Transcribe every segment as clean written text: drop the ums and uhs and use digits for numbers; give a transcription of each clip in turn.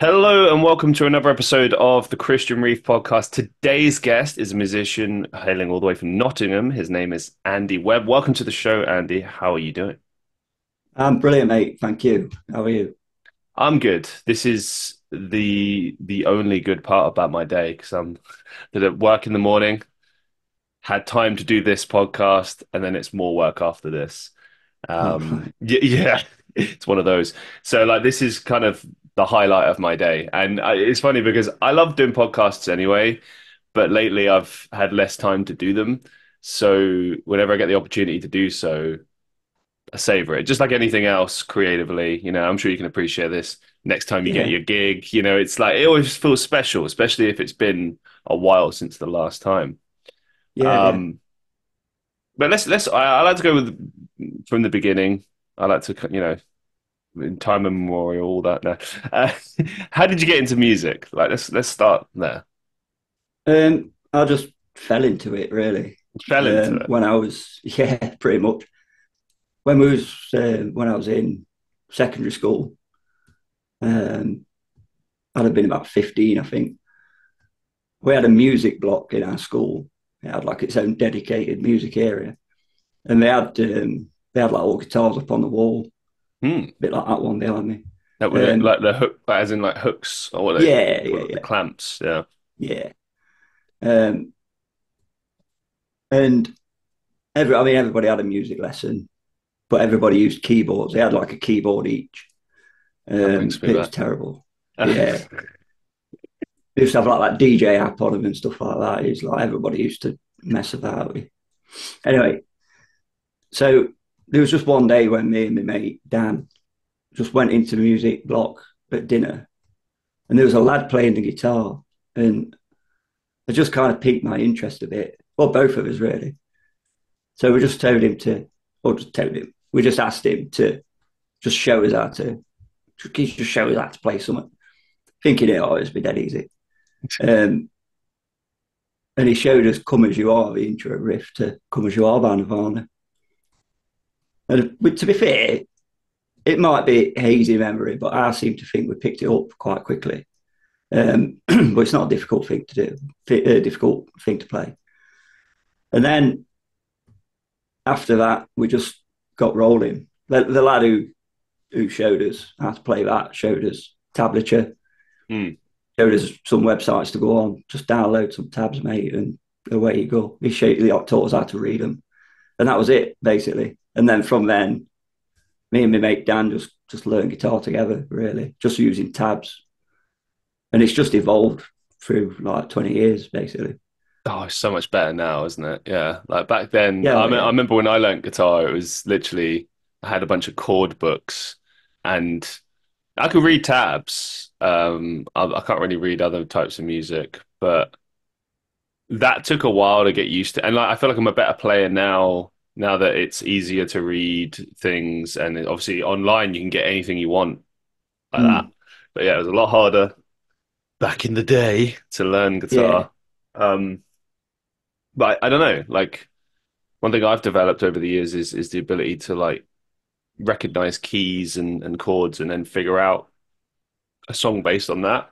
Hello and welcome to another episode of the Christian Reeve podcast. Today's guest is a musician hailing all the way from Nottingham. His name is Andy Webb. Welcome to the show, Andy. How are you doing? I'm brilliant, mate. Thank you. How are you? I'm good. This is the only good part about my day because I'm at work in the morning, had time to do this podcast, and then it's more work after this. All right. Yeah, it's one of those. So like this is kind of the highlight of my day, and it's funny because I love doing podcasts anyway, but lately I've had less time to do them. So whenever I get the opportunity to do so, I savor it. Just like anything else creatively, I'm sure you can appreciate this. Next time you get Yeah, your gig, it's like it always feels special, especially if it's been a while since the last time. yeah, yeah, Um, but I like to go from the beginning. I like to, in time immemorial, all that. No. Uh, how did you get into music? Like, let's start there. I just fell into it really. Fell into it. When I was, yeah, pretty much. When I was in secondary school, um, I'd have been about 15, I think. We had a music block in our school. It had like its own dedicated music area, and they had like all guitars up on the wall, a Hmm. bit like that one behind me. That would Um, like the hook, as in like hooks, or what they yeah, call yeah, it, the yeah, clamps. Yeah. yeah. Um, and everybody had a music lesson, but everybody used keyboards. They had like a keyboard each. That brings me It was back. terrible. Yeah. They used to have like that DJ app on them and stuff like that. It's like everybody used to mess about with. Anyway, so there was just one day when me and my mate Dan just went into the music block at dinner, and there was a lad playing the guitar, and it just kind of piqued my interest a bit. Well, both of us really. So we just told him to, or just told him, we just asked him to just show us how to, just show us how to play something, thinking it always be dead easy. Um, and he showed us "Come as You Are," the intro riff to "Come as You Are" by Nirvana. And to be fair, it might be hazy memory, but I seem to think we picked it up quite quickly. But it's not a difficult thing to do, a difficult thing to play. And then after that, we just got rolling. The lad who showed us how to play that showed us tablature, Hmm. showed us some websites to go on. Just download some tabs, mate, and away you go. He taught us how to read them, and that was it basically. And then from then, me and my mate Dan just learned guitar together, really, just using tabs, and it's just evolved through like 20 years, basically. Oh, it's so much better now, isn't it? Yeah. Like back then, Yeah, I yeah, remember when I learned guitar, it was literally I had a bunch of chord books and I could read tabs. I can't really read other types of music, but that took a while to get used to. And like, I feel like I'm a better player now that it's easier to read things, and obviously online you can get anything you want like that. mm, But yeah, it was a lot harder back in the day to learn yeah, guitar. Um, but I don't know, like one thing I've developed over the years is the ability to like recognize keys and chords and then figure out a song based on that.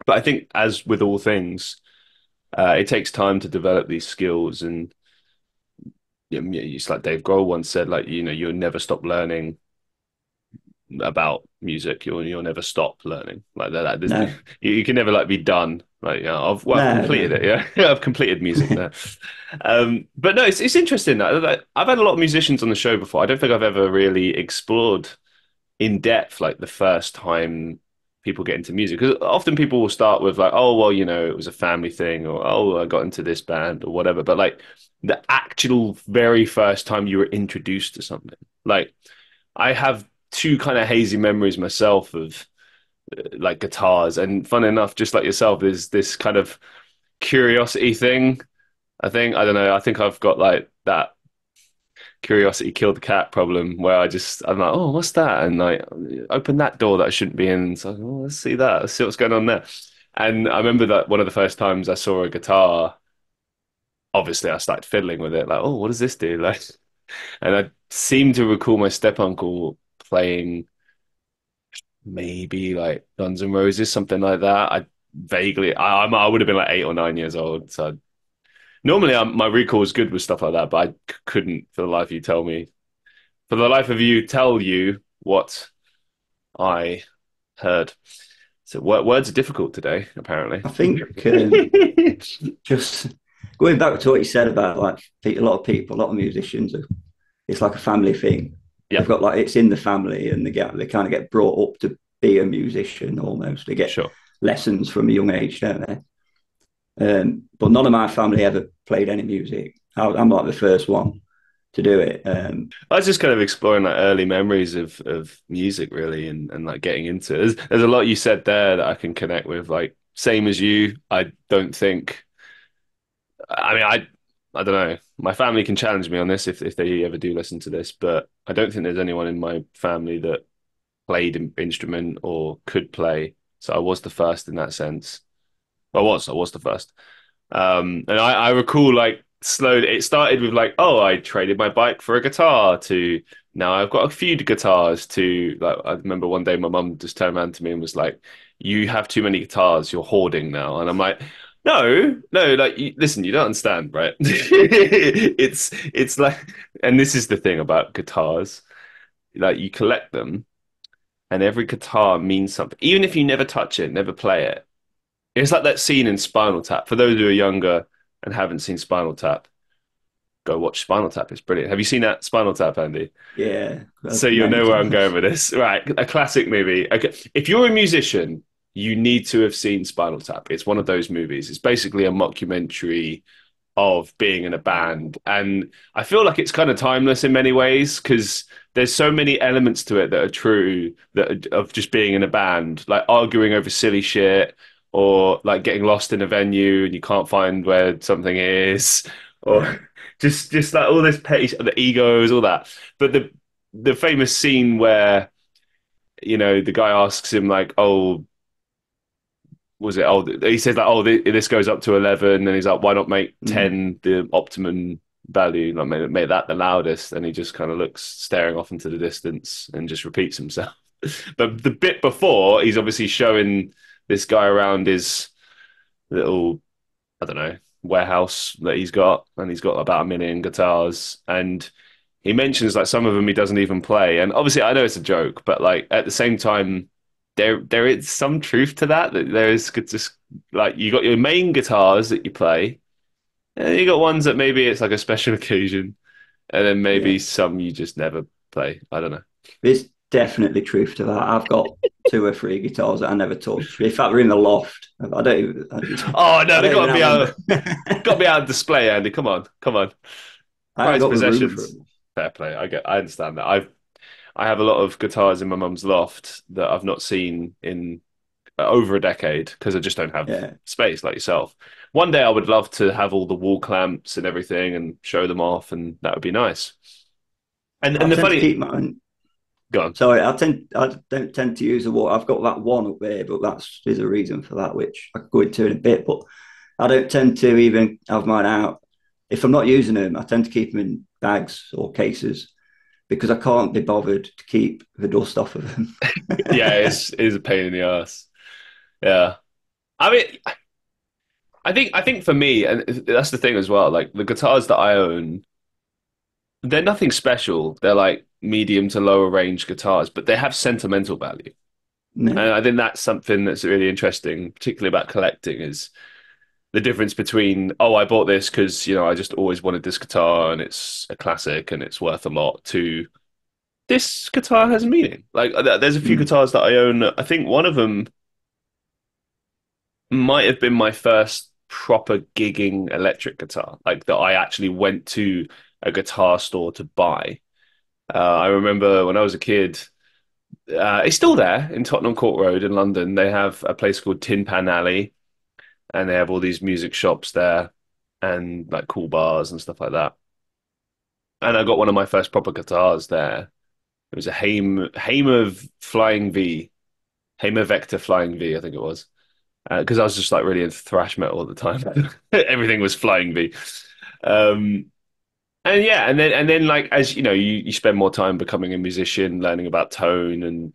But I think as with all things, it takes time to develop these skills and it's like Dave Grohl once said, like, you'll never stop learning about music. You'll never stop learning like that. no, You can never like be done. Like, I've no, completed no, it. Yeah, yeah, I've completed music now. But no, it's interesting. I've had a lot of musicians on the show before. I don't think I've ever really explored in depth like the first time people get into music because often people will start with like, oh well, it was a family thing, or oh, I got into this band or whatever. But like the actual very first time you were introduced to something, like I have two kind of hazy memories myself of like guitars. And fun enough, just like yourself, is this kind of curiosity thing. I don't know. I think I've got like that curiosity killed the cat problem where I'm like, oh, what's that? And like open that door that I shouldn't be in. So, oh, let's see that. Let's see what's going on there. And I remember that one of the first times I saw a guitar, obviously I started fiddling with it, like, oh, what does this do? Like, and I seem to recall my step uncle playing maybe like Guns N' Roses, something like that. I vaguely, I would have been like 8 or 9 years old. So normally my recall is good with stuff like that, but I couldn't for the life of you tell me, for the life of you, tell you what I heard. So words are difficult today, apparently. I think just going back to what you said about like a lot of people, a lot of musicians, it's like a family thing. Yeah, They've got like it's in the family, and they kind of get brought up to be a musician almost. They get sure. lessons from a young age, don't they? But none of my family ever played any music. I'm like the first one to do it. I was just kind of exploring like early memories of music, really, and like getting into it. There's a lot you said there that I can connect with. Like same as you, I don't think. I mean, I don't know. My family can challenge me on this if they ever do listen to this, but I don't think there's anyone in my family that played an instrument or could play. So I was the first in that sense. I was the first. And I recall like slowly, it started with like, oh, I traded my bike for a guitar to now I've got a few guitars to like, I remember one day my mum just turned around to me and was like, you have too many guitars, you're hoarding now. And I'm like, no, like, listen, you don't understand, right? It's like, and this is the thing about guitars, like you collect them and every guitar means something. Even if you never touch it, never play it, it's like that scene in Spinal Tap. For those who are younger and haven't seen Spinal Tap, go watch Spinal Tap. It's brilliant. Have you seen that Spinal Tap, Andy? Yeah, So you'll many know where I'm going times. with this. Right. A classic movie. Okay. If you're a musician, you need to have seen Spinal Tap. It's one of those movies. It's basically a mockumentary of being in a band. And I feel like it's kind of timeless in many ways because there's so many elements to it that are true of just being in a band, like arguing over silly shit or like getting lost in a venue and you can't find where something is Yeah. or just like all this petty the egos, all that. But the famous scene where, the guy asks him like, oh, was it? Oh, he says like, oh, this goes up to 11, and he's like, why not make Mm. 10 the optimum value? Like, make that the loudest. And he just kind of looks staring off into the distance and just repeats himself. But the bit before, he's obviously showing this guy around his little, I don't know, warehouse that he's got, and he's got about 1 million guitars, and he mentions like some of them he doesn't even play, and obviously I know it's a joke, but like at the same time, there is some truth to that. That there is just like you got your main guitars that you play, and you got ones that maybe it's like a special occasion, and then maybe Yeah. some you just never play. I don't know. There's definitely truth to that. I've got two or three guitars that I never touch. In fact, they're in the loft. I don't even, Oh no, I they don't got even to be have them. out, got to be out of display, Andy. Come on, come on, I haven't prized got the room for possessions. them. Fair play. I understand that. I have a lot of guitars in my mum's loft that I've not seen in over a decade because I just don't have Yeah. space like yourself. One day I would love to have all the wall clamps and everything and show them off, and that would be nice. And I the tend to funny, keep mine. go on. Sorry, I don't tend to use the wall. I've got that one up there, but there's a reason for that, which I could go into in a bit. But I don't tend to even have mine out. If I'm not using them, I tend to keep them in bags or cases because I can't be bothered to keep the dust off of them. Yeah, it's a pain in the ass. Yeah, I mean, I think for me, and that's the thing as well. Like the guitars that I own, they're nothing special. They're like medium to lower range guitars, but they have sentimental value. And Yeah. I think that's something that's really interesting, particularly about collecting, is the difference between, oh, I bought this because, I just always wanted this guitar and it's a classic and it's worth a lot, to this guitar has meaning. Like, there's a few Mm. guitars that I own. I think one of them might have been my first proper gigging electric guitar, like that I actually went to a guitar store to buy. I remember when I was a kid, it's still there in Tottenham Court Road in London. They have a place called Tin Pan Alley, and they have all these music shops there and like cool bars and stuff like that. And I got one of my first proper guitars there. It was a Hamer Flying V, Hamer Vector Flying V, I think it was. Because I was just like really into thrash metal at the time. Everything was Flying V. Um, and yeah, and then like as you know, you spend more time becoming a musician, learning about tone and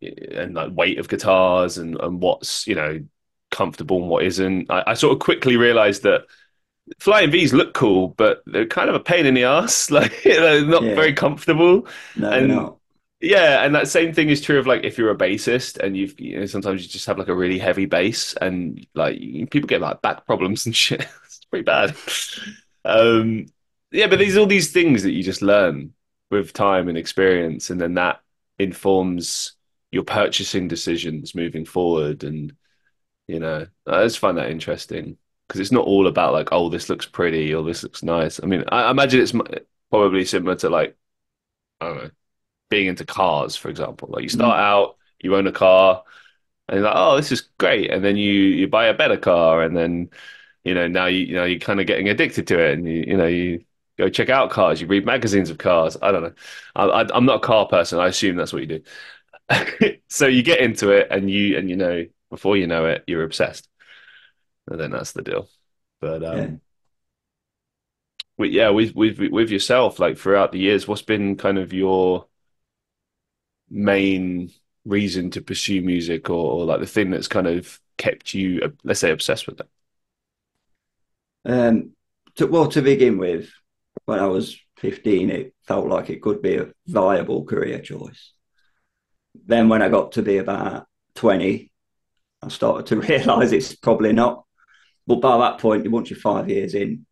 and like weight of guitars and what's comfortable and what isn't. I sort of quickly realized that flying V's look cool, but they're kind of a pain in the ass. Like they're not very Yeah, comfortable. no, they're And not. yeah, and that same thing is true of like if you're a bassist and sometimes you just have like a really heavy bass and like people get like back problems and shit. It's pretty bad. Um, yeah, but these all these things that you just learn with time and experience, and then that informs your purchasing decisions moving forward. And I just find that interesting because it's not all about like, oh, this looks pretty or this looks nice. I mean, I imagine it's probably similar to like, I don't know, being into cars, for example. Like you start Mm, out, you own a car, and you're like, oh, this is great, and then you buy a better car, and then now you're kind of getting addicted to it, and you go check out cars, you read magazines of cars. I don't know, I'm not a car person. I assume that's what you do. So you get into it, and before you know it, you're obsessed, and then that's the deal. But yeah. yeah, with yourself, like throughout the years, what's been kind of your main reason to pursue music, or like the thing that's kind of kept you, let's say, obsessed with it? To begin with, when I was 15, it felt like it could be a viable career choice. Then when I got to be about 20, I started to realise it's probably not. But by that point, once you're 5 years in,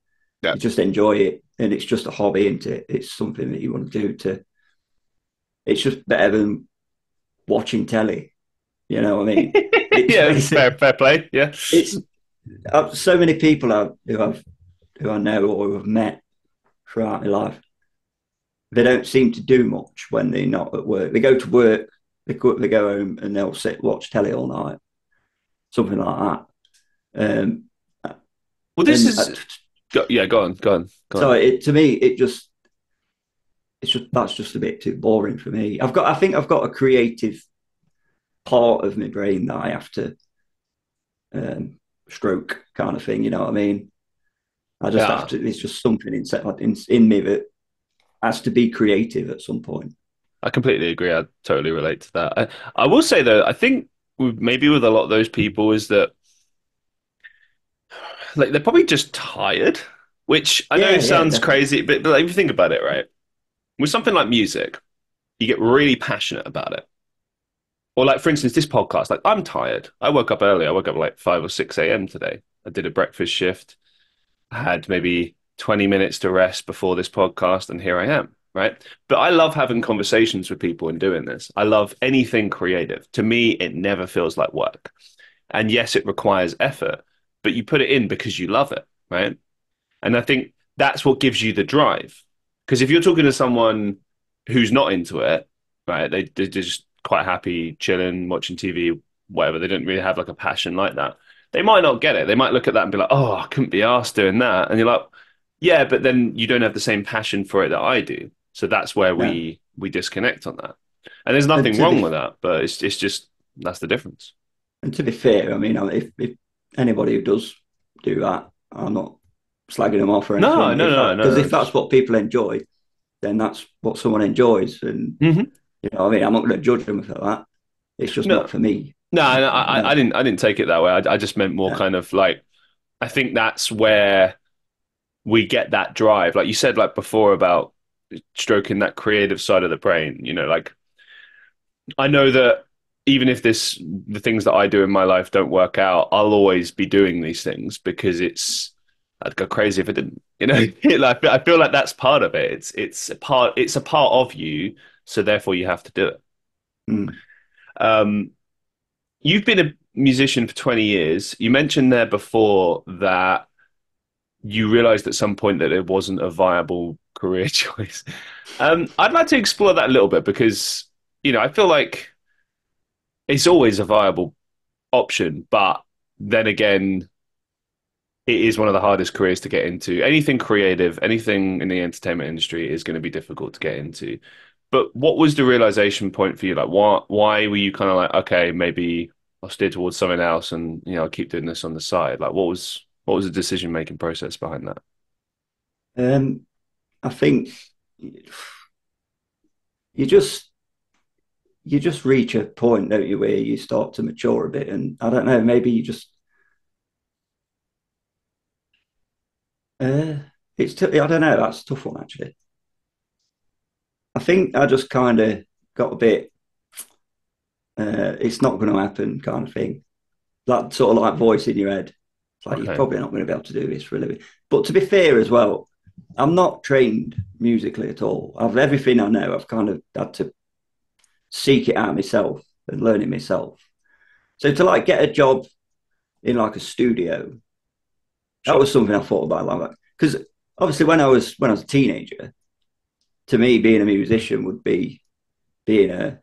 Yeah. you just enjoy it, and it's just a hobby, isn't it? It's something that you want to do. It's just better than watching telly. You know what I mean? It's Yeah, fair play. Yeah. it's so many people who I know or who have met throughout my life. They don't seem to do much when they're not at work. They go to work, they go home, and they'll sit watch telly all night, something like that. Well, this And is yeah. Go so on. to me, it's just that's just a bit too boring for me. I think I've got a creative part of my brain that I have to um, stroke, kind of thing. You know what I mean? I just have Yeah, to. It's just something in me that has to be creative at some point. I completely agree. I totally relate to that. I will say though, I think maybe with a lot of those people is that like they're probably just tired, which I know Yeah, yeah, sounds definitely. crazy, but like, if you think about it, right, with something like music, you get really passionate about it. Or like for instance, this podcast, like I'm tired. I woke up early. I woke up like 5 or 6 a.m. today. I did a breakfast shift. I had maybe 20 minutes to rest before this podcast, and here I am, right? But I love having conversations with people and doing this. I love anything creative. To me, it never feels like work. And yes, it requires effort, but you put it in because you love it, right? And I think that's what gives you the drive. Because if you're talking to someone who's not into it, right, they're just quite happy chilling, watching TV, whatever. They don't really have like a passion like that. They might not get it. They might look at that and be like, oh, I couldn't be asked doing that. And you're like, yeah, but then you don't have the same passion for it that I do. So that's where No, we disconnect on that. And there's and nothing wrong with that, but it's just that's the difference. to be fair, I mean, if anybody who does do that, I'm not slagging them off or No, anything. no, no, Because no, no. if that's Just what people enjoy, then that's what someone enjoys, and Mhm. you know, what I mean, I'm not going to judge them for that. It's just No, not for me. no, You I know, didn't take it that way. I just meant more no, kind of like I think that's where we get that drive. Like you said, like before about stroking that creative side of the brain. Like I know that even if the things that I do in my life don't work out, I'll always be doing these things because I'd go crazy if it didn't. Like I feel like that's part of it. It's a part of you, so therefore you have to do it. mm. Um, you've been a musician for 20 years. You mentioned there before that you realized at some point that it wasn't a viable career choice. I'd like to explore that a little bit because, I feel like it's always a viable option, but then again, it is one of the hardest careers to get into. Anything creative, anything in the entertainment industry is going to be difficult to get into. But what was the realization point for you? Like, why were you kind of like, okay, maybe I'll steer towards something else, and I'll keep doing this on the side. Like, what was the decision making process behind that? I think you just you just reach a point, don't you, where you start to mature a bit, and I don't know, maybe you just uh, I don't know. That's a tough one actually. I think I just kind of got a bit. It's not going to happen, kind of thing. That sort of like voice in your head. It's like you're Okay. probably not going to be able to do this for a living. But to be fair as well, I'm not trained musically at all. I've everything I know. I've kind of had to seek it out myself and learn it myself. So to like get a job in like a studio, that Sure. was something I thought about like because obviously when I was a teenager, to me being a musician would be being a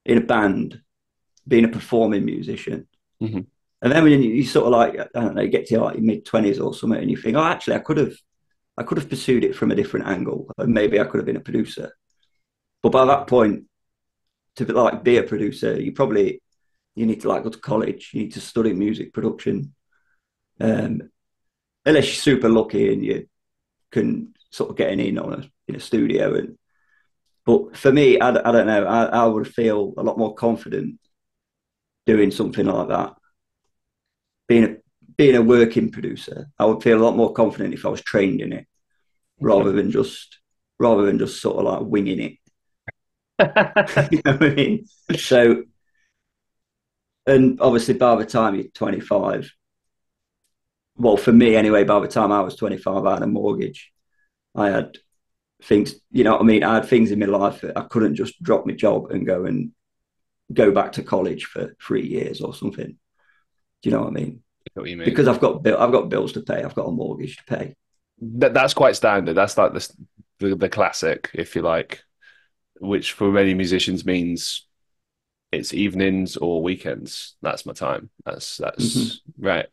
in a band, being a performing musician. Hmm. And then when you sort of like I don't know, you get to like your mid 20s or something, and you think, oh, actually, I could have pursued it from a different angle, and maybe I could have been a producer. But by that point, to be, like be a producer, you need to like go to college, you need to study music production, um, unless you're super lucky and you can sort of get in on in a studio. And but for me, I don't know, I would feel a lot more confident doing something like that. Being a being a working producer, I would feel a lot more confident if I was trained in it Okay. rather than just sort of like winging it. You know what I mean? So, and obviously by the time you're 25, well, for me anyway, by the time I was 25, I had a mortgage. I had things, you know what I mean? I had things in my life that I couldn't just drop my job and go back to college for 3 years or something. Do you know what I mean? I know what you mean. Because I've got bills to pay. I've got a mortgage to pay. That's quite standard. That's like the classic, if you like, which for many musicians means it's evenings or weekends. That's my time. Mm-hmm. That's right.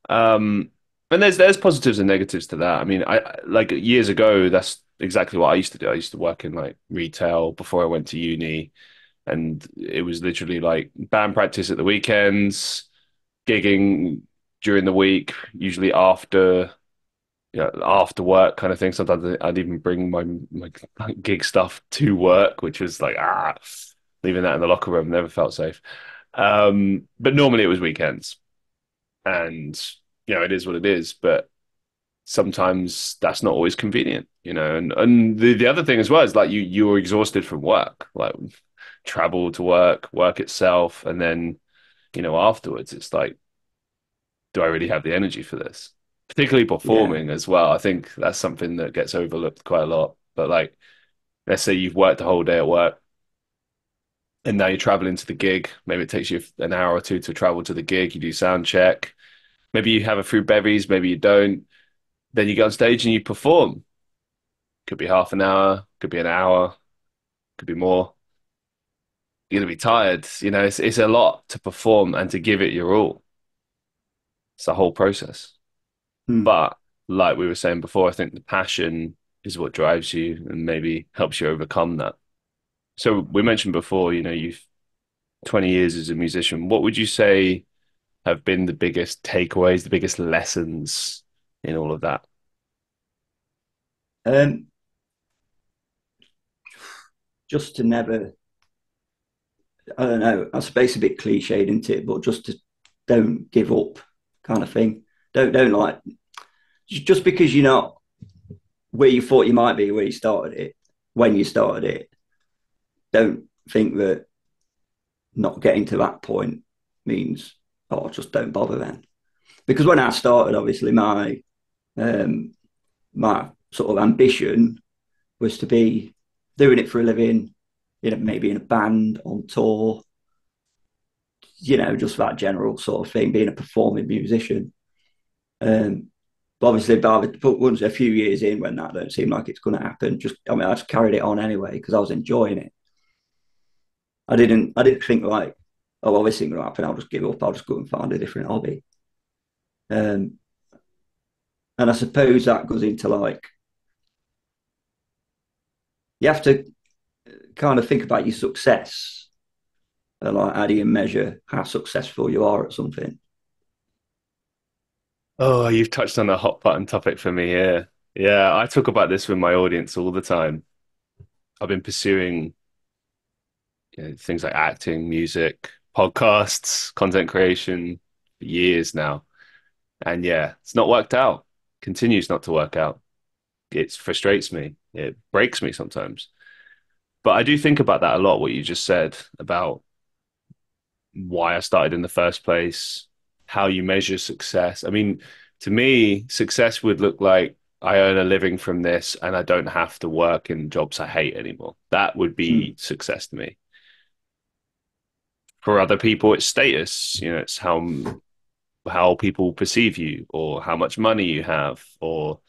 Um, and there's positives and negatives to that. I mean, I like years ago, that's exactly what I used to do. I used to work in like retail before I went to uni, and it was literally like band practice at the weekends, gigging during the week, usually after after work kind of thing. Sometimes I'd even bring my gig stuff to work, which was like leaving that in the locker room never felt safe. But normally it was weekends, and it is what it is. But sometimes that's not always convenient, And the other thing as well is like you're exhausted from work, like travel to work itself, and then afterwards it's like, do I really have the energy for this? Particularly Yeah. performing as well. I think that's something that gets overlooked quite a lot. But like, let's say you've worked a whole day at work and now you're traveling to the gig. Maybe it takes you an hour or two to travel to the gig. You do sound check. Maybe you have a few bevies, maybe you don't. Then you get on stage and you perform. Could be half an hour, could be an hour, could be more. You're gonna be tired. It's a lot to perform and to give it your all. It's the whole process. Hmm. But like we were saying before, I think the passion is what drives you and maybe helps you overcome that. So we mentioned before, you've 20 years as a musician. What would you say have been the biggest takeaways, the biggest lessons in all of that? Um, just to never, I don't know, I suppose a bit cliched, isn't it? But just to don't give up, kind of thing. Don't like just because you're not where you thought you might be where you started it when you started it. Don't think that not getting to that point means just don't bother then. Because when I started, obviously um, my sort of ambition was to be doing it for a living, maybe in a band on tour, just that general sort of thing, being a performing musician. But obviously, but once a few years in, when that don't seem like it's going to happen, I just carried it on anyway because I was enjoying it. I didn't think like, oh, well, this ain't going to happen. I'll just give up. I'll just go and find a different hobby. Um, and I suppose that goes into like you have to kind of think about your success and like how do you measure how successful you are at something. Oh, you've touched on a hot button topic for me here. Yeah, I talk about this with my audience all the time. I've been pursuing things like acting, music, podcasts, content creation for years now. And yeah, it's not worked out. Continues not to work out. It frustrates me. It breaks me sometimes. But I do think about that a lot, what you just said about why I started in the first place, how you measure success. I mean, to me, success would look like I earn a living from this and I don't have to work in jobs I hate anymore. That would be Mm. success to me. For other people, it's status. It's how people perceive you or how much money you have or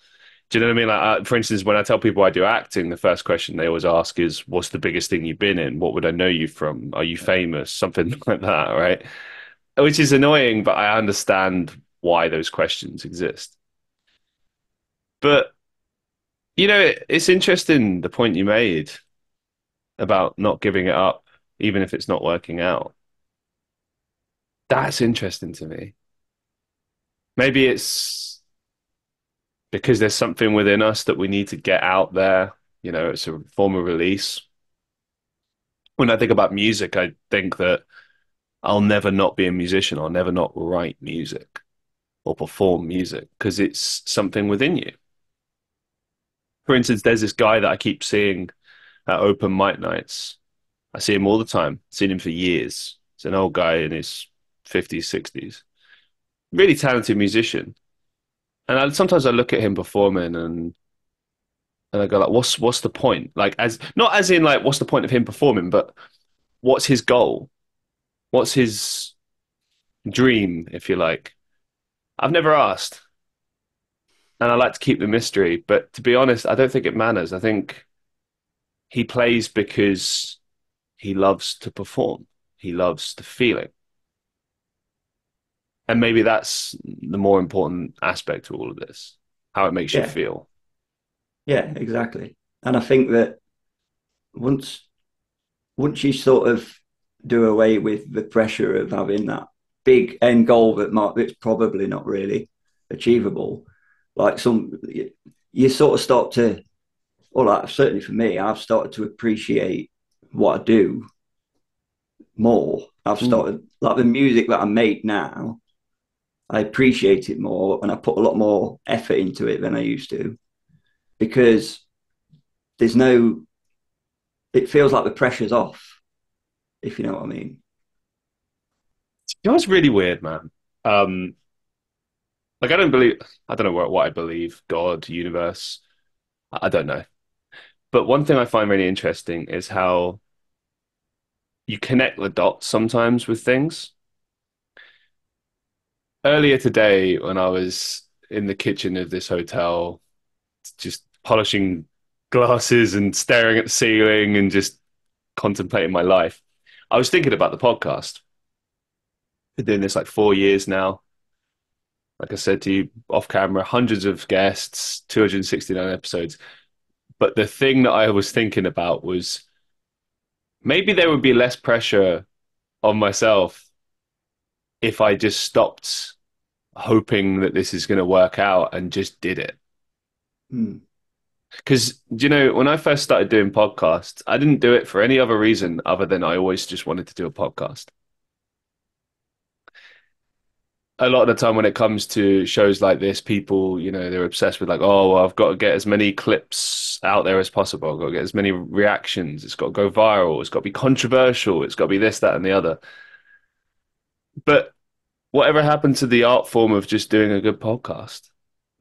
do you know what I mean? Like, for instance, when I tell people I do acting, the first question they always ask is, "What's the biggest thing you've been in? What would I know you from? Are you famous?" Something like that, right? Which is annoying, but I understand why those questions exist. But it's interesting the point you made about not giving it up, even if it's not working out. That's interesting to me. Maybe it's because there's something within us that we need to get out there. It's a form of release. When I think about music, I think that I'll never not be a musician. I'll never not write music or perform music because it's something within you. For instance, there's this guy that I keep seeing at open mic nights. I see him all the time. I've seen him for years. He's an old guy in his 50s, 60s. Really talented musician. And sometimes I look at him performing and I go like, what's the point? Like as not as in like what's the point of him performing, but what's his goal? What's his dream, if you like? I've never asked. And I like to keep the mystery, but to be honest, I don't think it matters. I think he plays because he loves to perform. He loves the feeling. And maybe that's the more important aspect to all of this, how it makes you Yeah, feel. yeah, exactly. And I think that once once you sort of do away with the pressure of having that big end goal that's probably not really achievable, like you sort of start to, or like certainly for me, I've started to appreciate what I do more. I've Mm. started like the music that I make now. I appreciate it more, and I put a lot more effort into it than I used to because there's no. It feels like the pressure's off, if you know what I mean. It's really weird, man. Um, like I don't know what I believe, God, universe. I don't know. But one thing I find really interesting is how you connect the dots sometimes with things. Earlier today, when I was in the kitchen of this hotel, just polishing glasses and staring at the ceiling and just contemplating my life, I was thinking about the podcast. Been doing this like 4 years now. Like I said to you off camera, hundreds of guests, 269 episodes. But the thing that I was thinking about was maybe there would be less pressure on myself if I just stopped hoping that this is going to work out and just did it. Mm, Because, when I first started doing podcasts, I didn't do it for any other reason other than I always just wanted to do a podcast. A lot of the time when it comes to shows like this, people, they're obsessed with like, oh, well, I've got to get as many clips out there as possible. I've got to get as many reactions. It's got to go viral. It's got to be controversial. It's got to be this, that, and the other. But whatever happened to the art form of just doing a good podcast?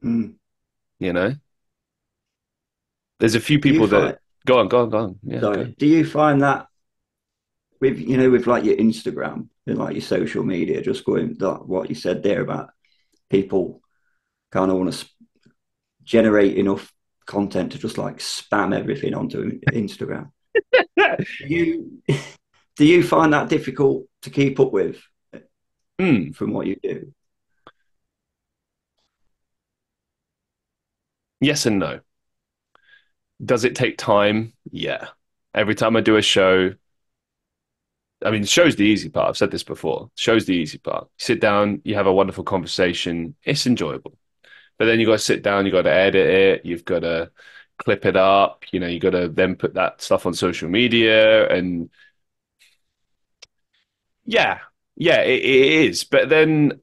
mm. You know, there's a few Do you people that find? go on, go on, go on. Yeah, go. Sorry. Do you find that with like your Instagram and like your social media, just going like what you said there about people kind of want to generate enough content to just like spam everything onto Instagram. Do you do you find that difficult to keep up with Mm, from what you do? yes and no. Does it take time? Yeah. Every time I do a show, I mean, the show's the easy part. I've said this before. Show's the easy part. You sit down, you have a wonderful conversation. It's enjoyable. But then you got to sit down, you got to edit it, you've got to clip it up, you got to then put that stuff on social media. And Yeah, yeah, it is. But then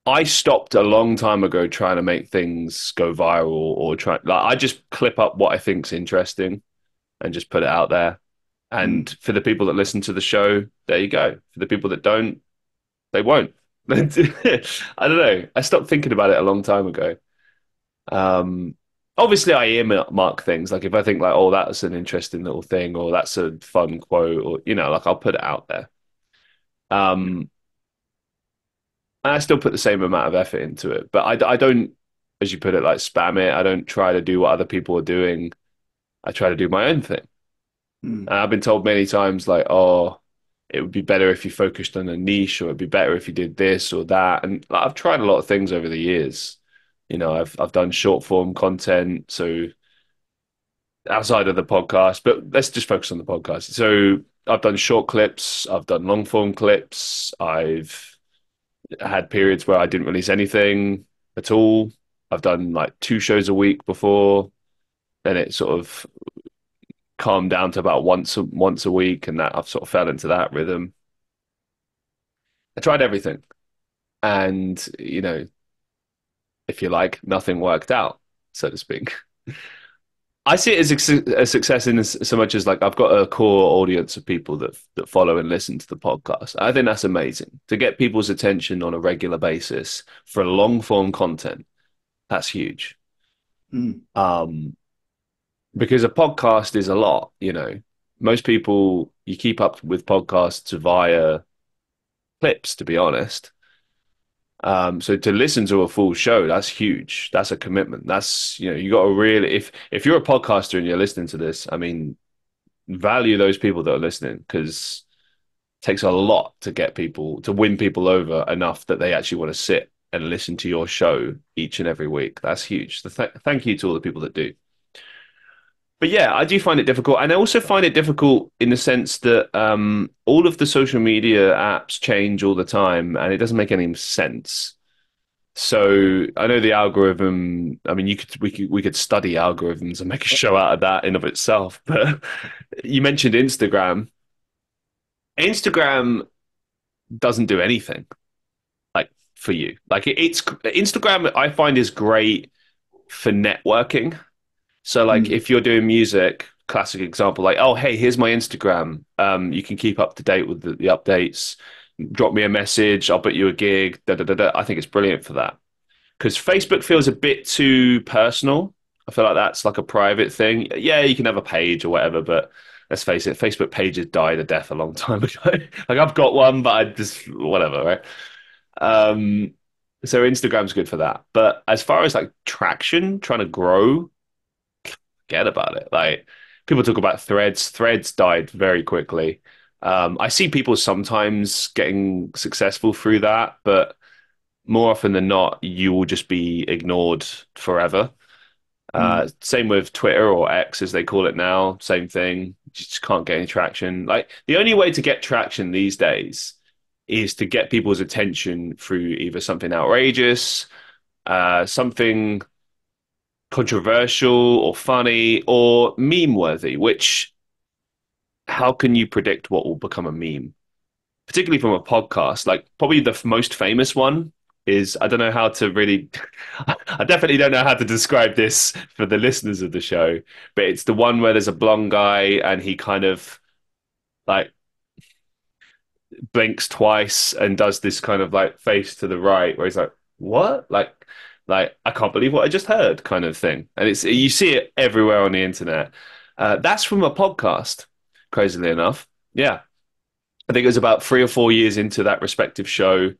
I stopped a long time ago trying to make things go viral or try like I just clip up what I think's interesting and just put it out there. And Mm, for the people that listen to the show, there you go. For the people that don't, they won't. I don't know. I stopped thinking about it a long time ago. Um, Obviously, I earmark things like if I think like, oh, that's an interesting little thing, or that's a fun quote, or like I'll put it out there. Um, and I still put the same amount of effort into it, but I don't, as you put it, like spam it. I don't try to do what other people are doing. I try to do my own thing. mm, And I've been told many times, like, oh, it would be better if you focused on a niche, or it'd be better if you did this or that. And like, I've tried a lot of things over the years. I've done short form content, so outside of the podcast, but let's just focus on the podcast. So I've done short clips, I've done long form clips, I've had periods where I didn't release anything at all. I've done like 2 shows a week before, then it sort of calmed down to about once a week, and that I've sort of fell into that rhythm. I tried everything, and if you like, nothing worked out, so to speak. I see it as a success in so much as like I've got a core audience of people that follow and listen to the podcast. I think that's amazing to get people's attention on a regular basis for long form content. That's huge. mm, Um, because a podcast is a lot. Most people you keep up with podcasts via clips, to be honest. So to listen to a full show, that's huge. That's a commitment. That's you got to really if you're a podcaster and you're listening to this, I mean, value those people that are listening because it takes a lot to get people to win people over enough that they actually want to sit and listen to your show each and every week. That's huge. So thank you to all the people that do. But yeah, I do find it difficult, and I also find it difficult in the sense that all of the social media apps change all the time, and it doesn't make any sense. So I know the algorithm. I mean, we could study algorithms and make a show out of that in of itself. But you mentioned Instagram. Instagram doesn't do anything like for you. Like it's Instagram. I find is great for networking. So like mm, if you're doing music, classic example, like oh hey, here's my Instagram. You can keep up to date with the updates. Drop me a message. I'll book you a gig. Da da da da. I think it's brilliant for that. Because Facebook feels a bit too personal. I feel like that's like a private thing. Yeah, you can have a page or whatever, but let's face it, Facebook pages died a death a long time ago. Like I've got one, but I just whatever, right? Um, so Instagram's good for that. But as far as like traction, trying to grow, forget about it. Like people talk about threads. Threads died very quickly. I see people sometimes getting successful through that, but more often than not, you will just be ignored forever. mm, Same with Twitter or X as they call it now. Same thing. You just can't get any traction. Like the only way to get traction these days is to get people's attention through either something outrageous, something controversial or funny or meme worthy, which how can you predict what will become a meme? Particularly from a podcast. Like probably the most famous one is I don't know how to really I definitely don't know how to describe this for the listeners of the show, but it's the one where there's a blonde guy and he kind of like blinks twice and does this kind of like face to the right where he's like, "What?" Like I can't believe what I just heard kind of thing. And it's you see it everywhere on the internet. That's from a podcast, crazily enough. Yeah. I think it was about 3 or 4 years into that respective show,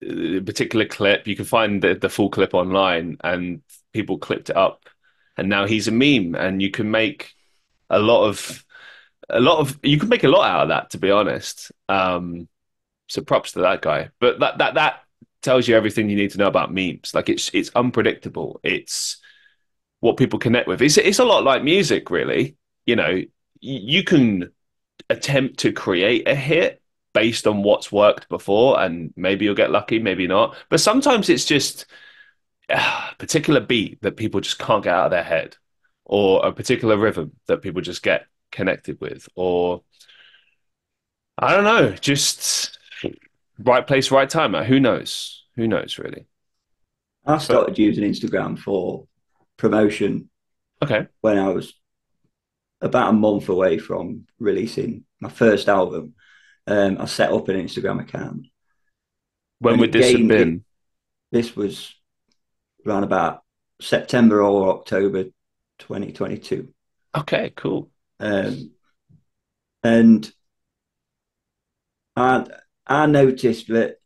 particular clip. You can find the full clip online, and people clipped it up, and now he's a meme, and you can make a lot of you can make a lot out of that, to be honest. So props to that guy. But that tells you everything you need to know about memes. Like it's unpredictable. It's what people connect with. It's a lot like music, really. You can attempt to create a hit based on what's worked before, and maybe you'll get lucky, maybe not. But sometimes it's just a particular beat that people just can't get out of their head, or a particular rhythm that people just get connected with, or I don't know, just right place, right time. Who knows? Who knows, really? I But started using Instagram for promotion okay, when I was about a month away from releasing my first album. I set up an Instagram account, when and would it this have gained it. been? This was around about September or October 2022. Okay, cool. Um, and I, I noticed that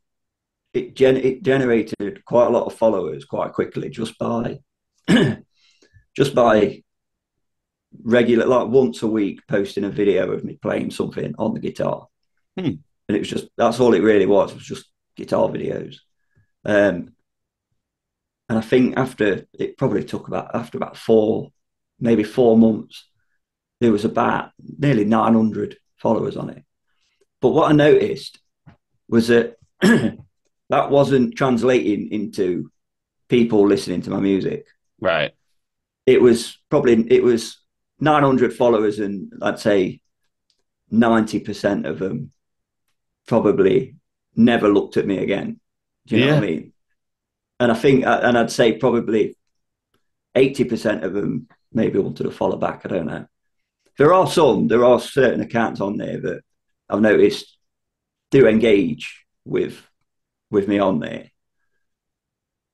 it generated quite a lot of followers quite quickly just by regular, like once a week, posting a video of me playing something on the guitar. Hmm. And it was just, that's all it really was just guitar videos. Um, and I think it probably took after about maybe 4 months, there was about nearly 900 followers on it. But what I noticed was that that wasn't translating into people listening to my music. Right. It was 900 followers, and I'd say 90% of them probably never looked at me again. Do you know what I Yeah. mean? And I'd say probably 80% of them maybe wanted to follow back. I don't know. There are certain accounts on there that I've noticed do engage with me on there.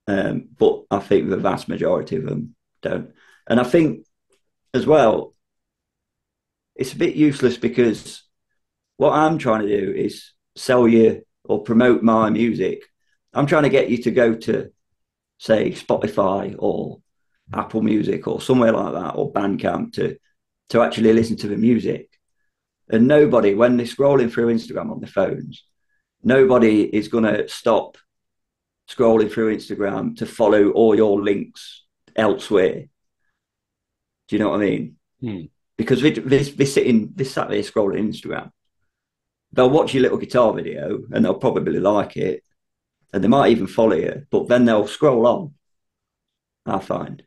But I think the vast majority of them don't. And I think as well, it's a bit useless because what I'm trying to do is sell you or promote my music. I'm trying to get you to go to, say, Spotify or Apple Music or somewhere like that, or Bandcamp, to actually listen to the music. And nobody, when they're scrolling through Instagram on their phones, nobody is going to stop scrolling through Instagram to follow all your links elsewhere. Do you know what I mean? Hmm. Because they sat there scrolling Instagram. They'll watch your little guitar video and they'll probably like it, and they might even follow you. But then they'll scroll on. I find,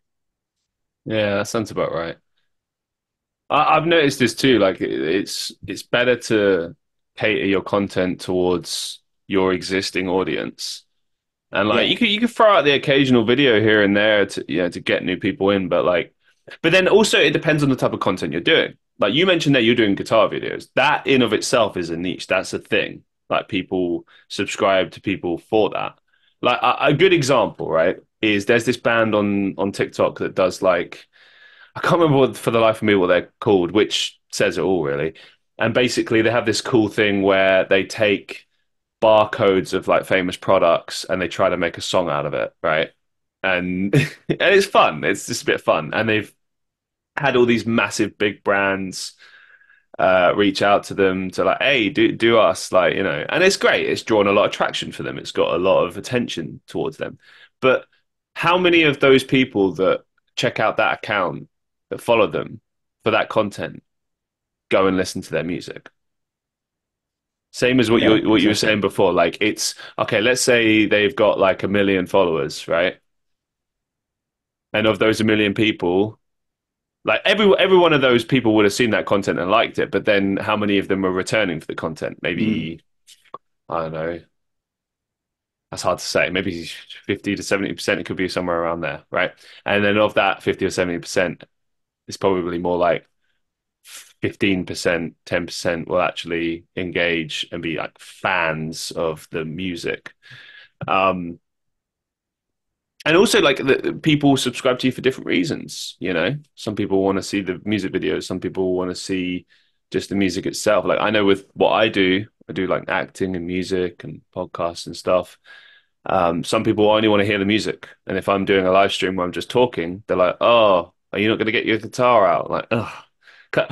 Yeah, that sounds about right. I've noticed this too. Like it's better to cater your content towards your existing audience. And like yeah, you could throw out the occasional video here and there to to get new people in, but then also it depends on the type of content you're doing. Like you mentioned that you're doing guitar videos. That in of itself is a niche. That's a thing. Like people subscribe to people for that. Like a good example, right, is there's this band on TikTok that does like I can't remember for the life of me what they're called, which says it all really. And basically they have this cool thing where they take barcodes of like famous products and they try to make a song out of it, right? And and it's fun. It's just a bit fun. And they've had all these massive big brands reach out to them to like, hey, do us like, and it's great. It's drawn a lot of traction for them. It's got a lot of attention towards them. But how many of those people that check out that account that follow them for that content go and listen to their music? Same as yeah, what you were exactly. saying before. Like it's okay, let's say they've got like 1 million followers, right? And of those 1 million people, like every one of those people would have seen that content and liked it, but then how many of them are returning for the content? Mm, Maybe, I don't know. That's hard to say. Maybe 50 to 70%, it could be somewhere around there, right? And then of that 50 or 70%, it's probably more like 15%, 10% will actually engage and be like fans of the music. Um, and also like people subscribe to you for different reasons, some people want to see the music videos, some people want to see just the music itself. Like I know with what I do like acting and music and podcasts and stuff. Some people only want to hear the music, and if I'm doing a live stream where I'm just talking, they're like, oh, are you not going to get your guitar out? Like, oh,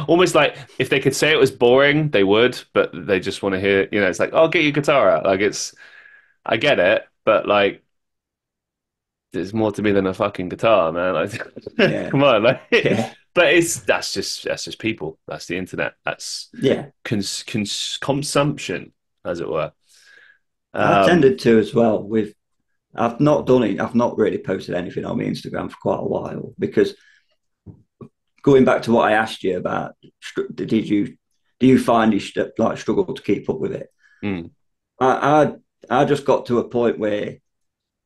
almost like if they could say it was boring they would, but they just want to hear, it's like, oh, get your guitar out. Like it's I get it, but like there's more to me than a fucking guitar, man. Like, yeah, come on, like, yeah, but that's just people. That's the internet. That's yeah. consumption, as it were. I Um, tended to as well. With I've not done it. I've not really posted anything on my Instagram for quite a while because going back to what I asked you about, did do you find you like struggle to keep up with it? Mm. I, I just got to a point where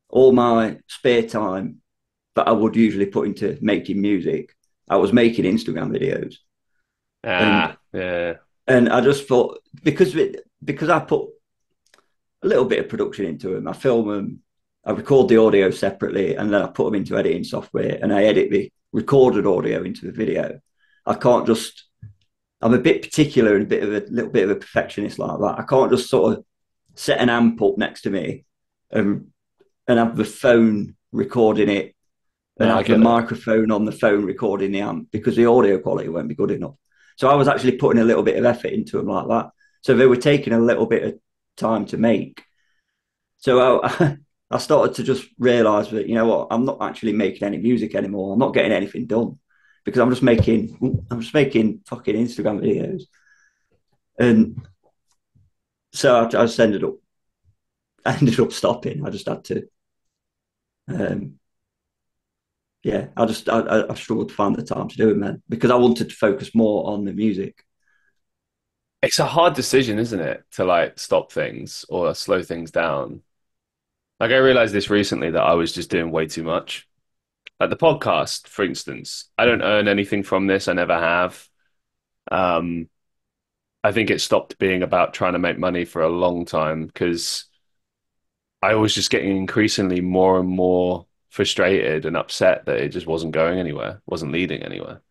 all my spare time that I would usually put into making music, I was making Instagram videos, and Ah, yeah. I just thought because I put a little bit of production into them, I film them, I record the audio separately, and then I put them into editing software, and I edit the recorded audio into the video. I can't just. I'm a bit particular and a bit of a little bit of a perfectionist like that. I can't just sort of set an amp up next to me and have the phone recording it and No, I have the get that. microphone on the phone recording the amp because the audio quality won't be good enough. So I was actually putting a little bit of effort into them like that. So they were taking a little bit of time to make. So I started to just realize that, you know what, I'm not actually making any music anymore. I'm not getting anything done because I'm just making fucking Instagram videos. And so I just I ended up stopping. I just had to, um, yeah, I struggled to find the time to do it, man, because I wanted to focus more on the music. It's a hard decision, isn't it, to like stop things or slow things down. Like I realized this recently that I was just doing way too much. Like the podcast, for instance, I don't earn anything from this. I never have. Um, I think it stopped being about trying to make money for a long time because I was just getting increasingly more and more frustrated and upset that it just wasn't going anywhere, wasn't leading anywhere.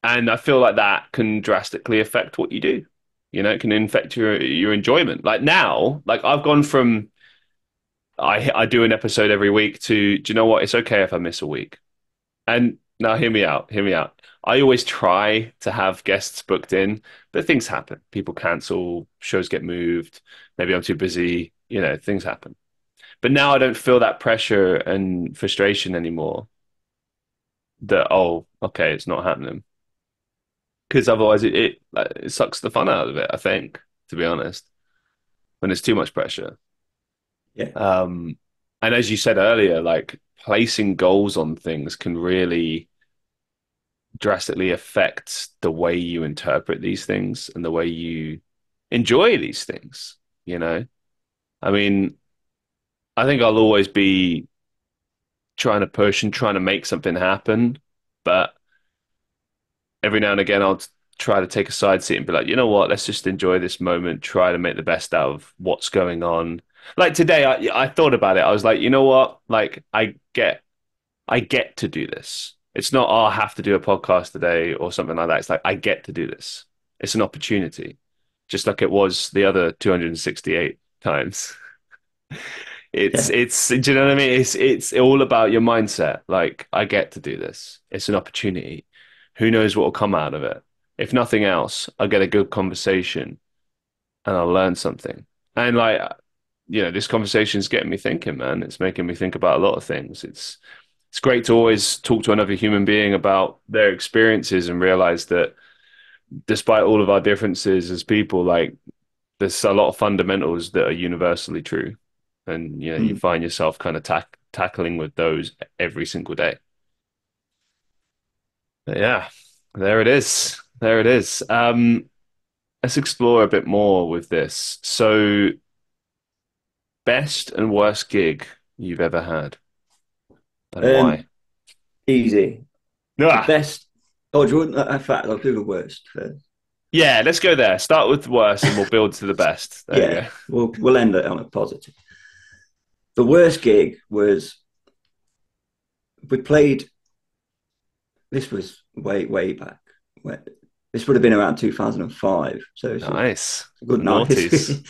And I feel like that can drastically affect what you do. You know, it can affect your enjoyment. Like now, like I've gone from I do an episode every week to do you know what? It's okay if I miss a week. And now hear me out, hear me out. I always try to have guests booked in, but things happen. People cancel, shows get moved, maybe I'm too busy, you know, things happen. But now I don't feel that pressure and frustration anymore that, oh, okay, it's not happening. Because otherwise it sucks the fun out of it, I think, to be honest, when there's too much pressure. Yeah, Um, and as you said earlier, like placing goals on things can really drastically affect the way you interpret these things and the way you enjoy these things, you know? I mean, I think I'll always be trying to push and trying to make something happen, but every now and again try to take a side seat and be like, you know what, let's just enjoy this moment, try to make the best out of what's going on. Like today, I thought about it. I was like, you know what? Like I get to do this. It's not, oh, I have to do a podcast today or something like that. It's like I get to do this. It's an opportunity, just like it was the other 268 times. yeah, Do you know what I mean? It's all about your mindset. Like, I get to do this. It's an opportunity. Who knows what will come out of it? If nothing else, I'll get a good conversation and I'll learn something. And like, this conversation's getting me thinking, man. It's making me think about a lot of things. It's great to always talk to another human being about their experiences and realize that despite all of our differences as people, like there's a lot of fundamentals that are universally true. And you mm, find yourself kind of tackling with those every single day. But yeah, there it is. There it is. Let's explore a bit more with this. So, best and worst gig you've ever had, and why? um, easy. The Ah, best. Oh, do you want? In fact, I'll do the worst first. yeah, let's go there. Start with worst, and we'll build to the best. There you Yeah, go. we'll end it on a positive. The worst gig was we played. This was way back. This would have been around 2005, so it's a Nice. good The night. noughties.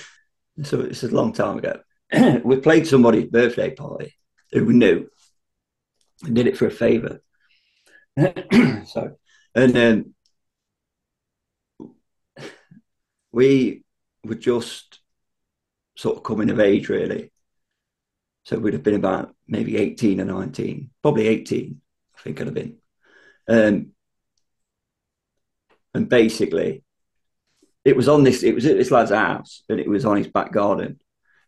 So it's a long time ago. We played somebody's birthday party who we knew and did it for a favour. Sorry, and we were just sort of coming of age, really. So we'd have been about maybe 18 or 19, probably 18, I think I'd have been. Um, and basically, it was at this lad's house and it was on his back garden.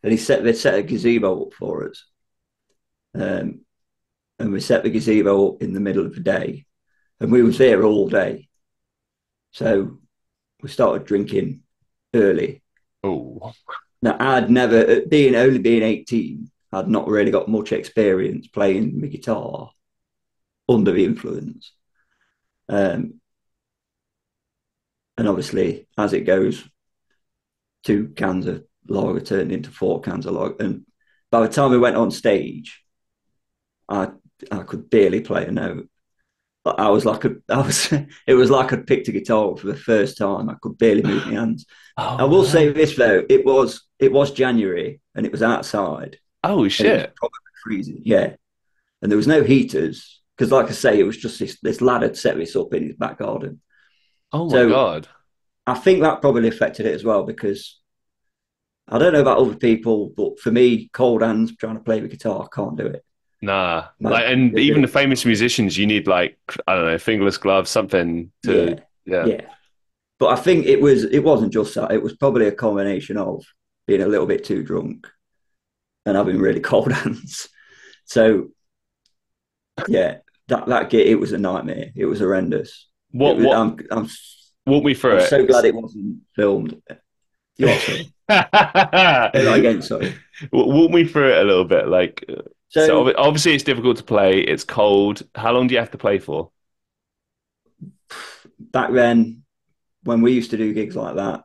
And they set a gazebo up for us. Um, and we set the gazebo up in the middle of the day. And we was there all day. So we started drinking early. Oh, Now, I'd never, being only being 18, I'd not really got much experience playing the guitar under the influence. Um, and obviously, as it goes, 2 cans of lager turned into 4 cans of lager. And by the time we went on stage, I I could barely play a note. I was like I was it was like I'd picked a guitar up for the first time. I could barely move my hands. I oh will say no. this though, it was January and it was outside Oh and it was shit. probably freezing. Yeah. And there was no heaters because like I say, it was just this lad had set this up in his back garden. Oh my So God. I think that probably affected it as well because I don't know about other people, but for me, cold hands trying to play the guitar, I can't do it. Nah. Like, Like, and it even the really, famous musicians, you need like, I don't know, fingerless gloves, something to, yeah, yeah. yeah. But I think it wasn't just that. It was probably a combination of being a little bit too drunk and having really cold hands. So yeah, that gig, it was a nightmare. It was horrendous. It What, was. what, walk me through I'm it. so glad it wasn't filmed. You what? Sorry. Say that again. Sorry. Walk me through it a little bit. Like, so So obviously it's difficult to play. It's cold. How long do you have to play for? back then, when we used to do gigs like that,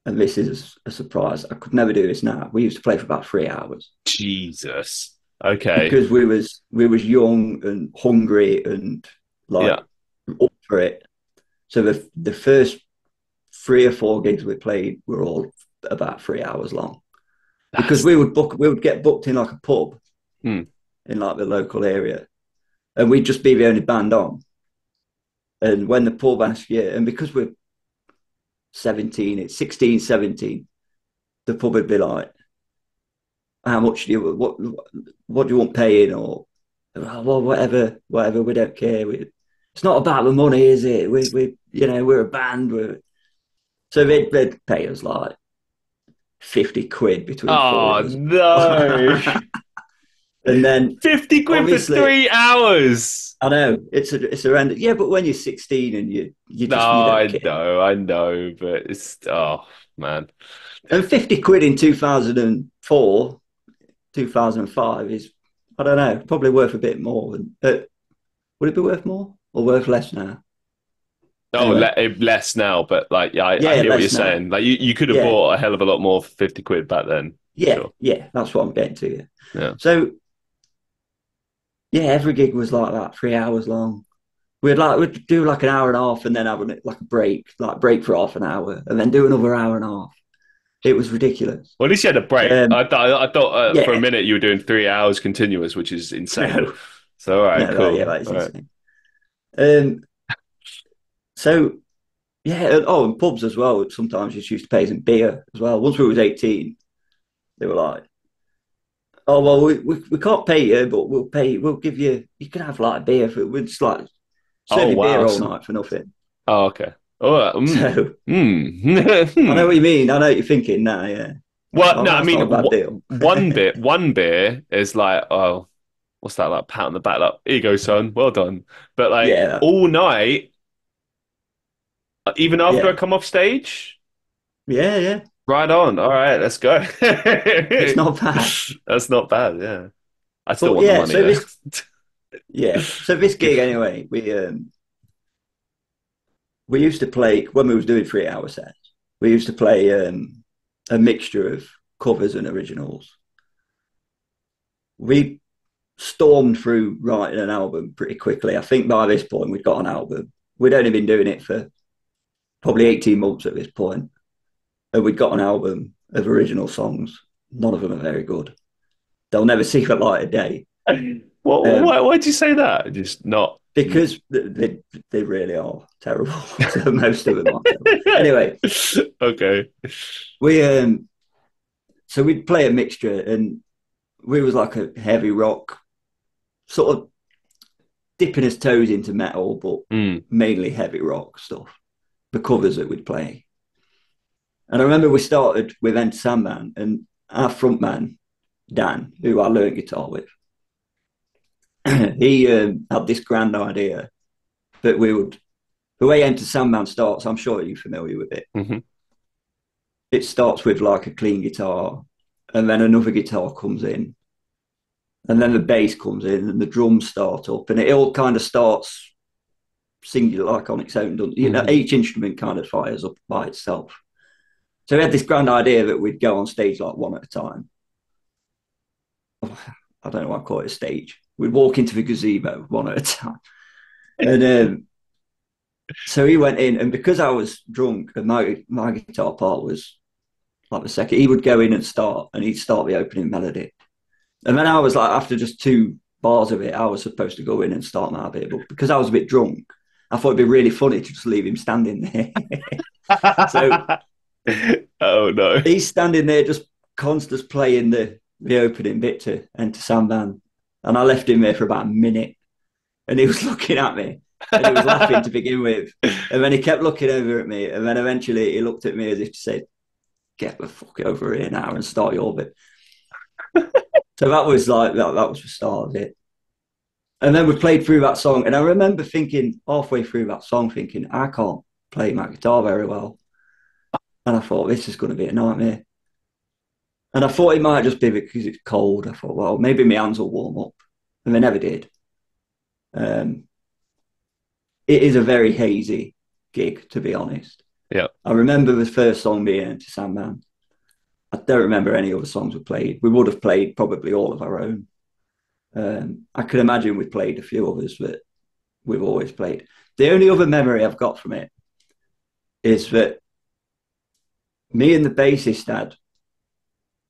and this is a surprise, I could never do this now. We used to play for about 3 hours Jesus. Okay. because we was young and hungry and like Yeah. up for it. So the first 3 or 4 gigs we played were all about 3 hours long because That's, we would get booked in like a pub hmm. in like the local area, and we'd just be the only band on. And when the pub asked you, and because we're 17, it's 16, 17, the pub would be like, how much do you what do you want paying or well whatever we don't care. It's not about the money, is it? We're a band. So they'd pay us like 50 quid between four Oh of us. no. And then 50 quid for obviously 3 hours. I know it's horrendous. Yeah, but when you're 16 and No, you don't I care. I know, but it's oh man. And 50 quid in 2004, 2005 is, I don't know, probably worth a bit more. Would it be worth more or worth less now? Oh, Anyway, less now, but like, yeah, I yeah, hear what you're less now. saying. Like, you could have Yeah, bought a hell of a lot more for 50 quid back then, for yeah, sure. yeah. That's what I'm getting to. Yeah. Yeah. So yeah, every gig was like that, 3 hours long. We'd do like an hour and a half, and then have like a break, like break for half an hour, and then do another hour and a half. It was ridiculous. Well, at least you had a break. Um, I thought for a yeah, minute you were doing 3 hours continuous, which is insane. no, So, all right, no, yeah, cool. that is All right. insane. Um, so yeah, and pubs as well. Sometimes you used to pay some beer as well. Once we was 18, they were like, "Oh well, we can't pay you, but we'll pay. We'll give you. You can have like a beer for. We'll just like serve Oh, you beer wow. all night for nothing." Oh, okay. Oh, So I know mm. what you mean. I know what you're thinking now. Yeah. Well, Oh, no, I that's mean, not a bad deal. one beer is like, oh, what's that like? Pat on the back, like, here you go, son, well done. But like Yeah, all night, even after I yeah, come off stage, yeah, yeah. right on. All right, let's go. It's not bad. That's not bad. Yeah, I still But want the yeah, money so though. this gig anyway. We used to play when we was doing 3 hour sets. We used to play a mixture of covers and originals. We stormed through writing an album pretty quickly. I think by this point we'd got an album. We'd only been doing it for probably 18 months at this point, and we'd got an album of original songs. None of them are very good. They'll never see the light of day. Why? Um, Why'd you say that? Just not. because they really are terrible. So most of them are terrible. Anyway, Okay. we so we'd play a mixture, and we was like a heavy rock, sort of dipping his toes into metal, but Mm. mainly heavy rock stuff. The covers that we'd play, and I remember we started with Enter Sandman, and our front man Dan, who I learned guitar with, he had this grand idea that the way Enter Sandman starts, I'm sure you're familiar with it. Hmm. It starts with like a clean guitar, and then another guitar comes in, and then the bass comes in, and the drums start up, and it all kind of starts singular, like on its own. You know, Hmm. each instrument kind of fires up by itself. So we had this grand idea that we'd go on stage like one at a time. I don't know why I call it a stage. We'd walk into the gazebo one at a time. And so he went in, and because I was drunk and my guitar part was like the second, he would go in and start, and he'd start the opening melody. And then I was like, after just two bars of it, I was supposed to go in and start my bit. But because I was a bit drunk, I thought it'd be really funny to just leave him standing there. So Oh no. he's standing there just constant playing the opening bit to Enter Sandman. And I left him there for about a minute, and he was looking at me, and he was laughing to begin with. And then he kept looking over at me, and then eventually he looked at me as if to say, "Get the fuck over here now and start your bit." So that was like that was the start of it. And then we played through that song, and I remember thinking halfway through that song, thinking, I can't play my guitar very well. And I thought, this is going to be a nightmare. And I thought it might just be because it's cold. I thought, well, maybe my hands will warm up. And they never did. Um, it is a very hazy gig, to be honest. Yeah. I remember the first song being Empty Sandman. I don't remember any other songs we played. We would have played probably all of our own. I could imagine we played a few others that we've always played. The only other memory I've got from it is that me and the bassist had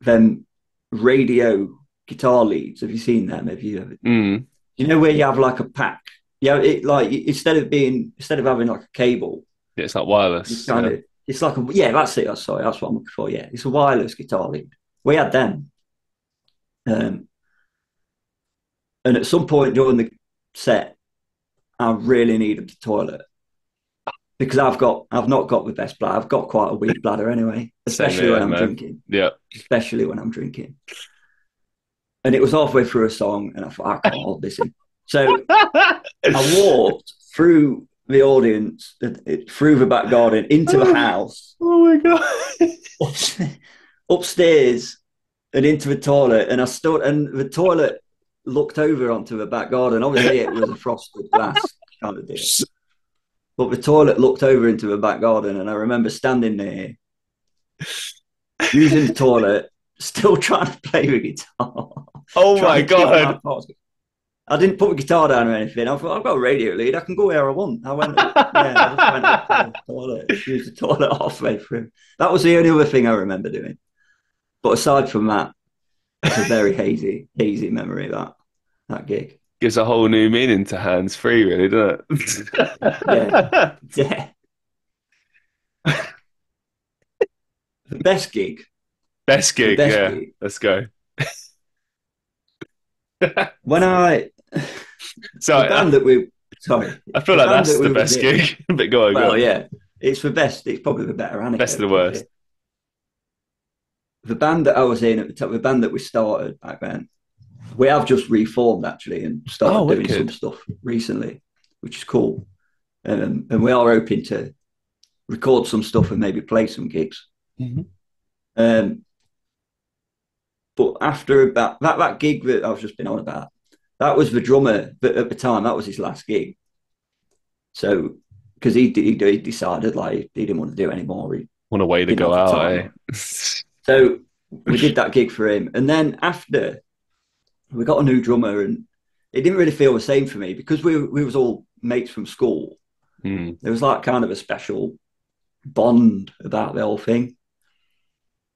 them radio guitar leads. Have you seen them? Have you ever? Mm. You know where you have like a pack? Yeah, it like instead of having like a cable, Yeah, it's like you wireless. kind Yeah. of it's like a yeah, that's it. Sorry, that's what I'm looking for. Yeah, it's a wireless guitar lead. We had them, um, and at some point during the set, I really needed the toilet because I've not got the best bladder. I've got quite a weak bladder anyway, Same especially when here, I'm man. drinking. Yeah. Especially when I'm drinking. And it was halfway through a song, and I thought I can't hold this in. So I walked through the audience, through the back garden, into the Oh, house, oh my God. upstairs, and into the toilet. And I stood, and the toilet looked over onto the back garden. Obviously, it was a frosted glass kind of deal. But the toilet looked over into the back garden, and I remember standing there using the toilet, still trying to play the guitar, Oh my trying to keep my God. parts. I didn't put the guitar down or anything. I thought, I've got a radio lead. I can go where I want. I went up, yeah, I just went up to the toilet, used the toilet halfway through. That was the only other thing I remember doing. But aside from that, it's a very hazy memory, that gig. Gives a whole new meaning to hands free, really, doesn't Yeah. it? Yeah. The best gig, Best the gig, best yeah. gig. Let's go. When I, So the band that we, sorry, I feel the like band that's that the we was best in, gig. But go on, go well, on. yeah, it's the best. It's probably the better Best of anecdote, the to be worst. fair. The band that I was in at the top, the band that we started back then, we have just reformed actually and Oh, started doing some wicked. stuff recently, which is cool. And we are hoping to record some stuff and maybe play some gigs. Mhm. Um, but after that gig that I've just been on about, that was the drummer. But at the time, that was his last gig. So because he decided like he didn't want to do it anymore. He What a way to didn't go have the out, time. eh? So we did that gig for him, and then after we got a new drummer, and it didn't really feel the same for me because we was all mates from school. Mm. There was like kind of a special bond about the whole thing.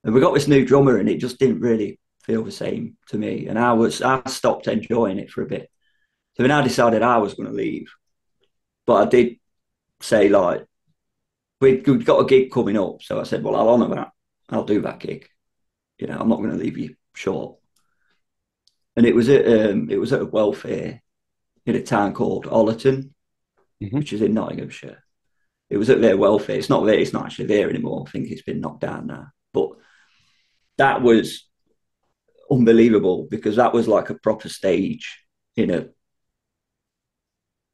And we got this new drummer, and it just didn't really feel the same to me. And I stopped enjoying it for a bit. So then I decided I was going to leave. But I did say like we'd got a gig coming up, so I said, well, I'll honour that. I'll do that gig. You know, I'm not going to leave you short. And it was at a welfare in a town called Ollerton, Hmm. which is in Nottinghamshire. It was at their welfare. It's not there. It's not actually there anymore. I think it's been knocked down now. But that was unbelievable because that was like a proper stage in a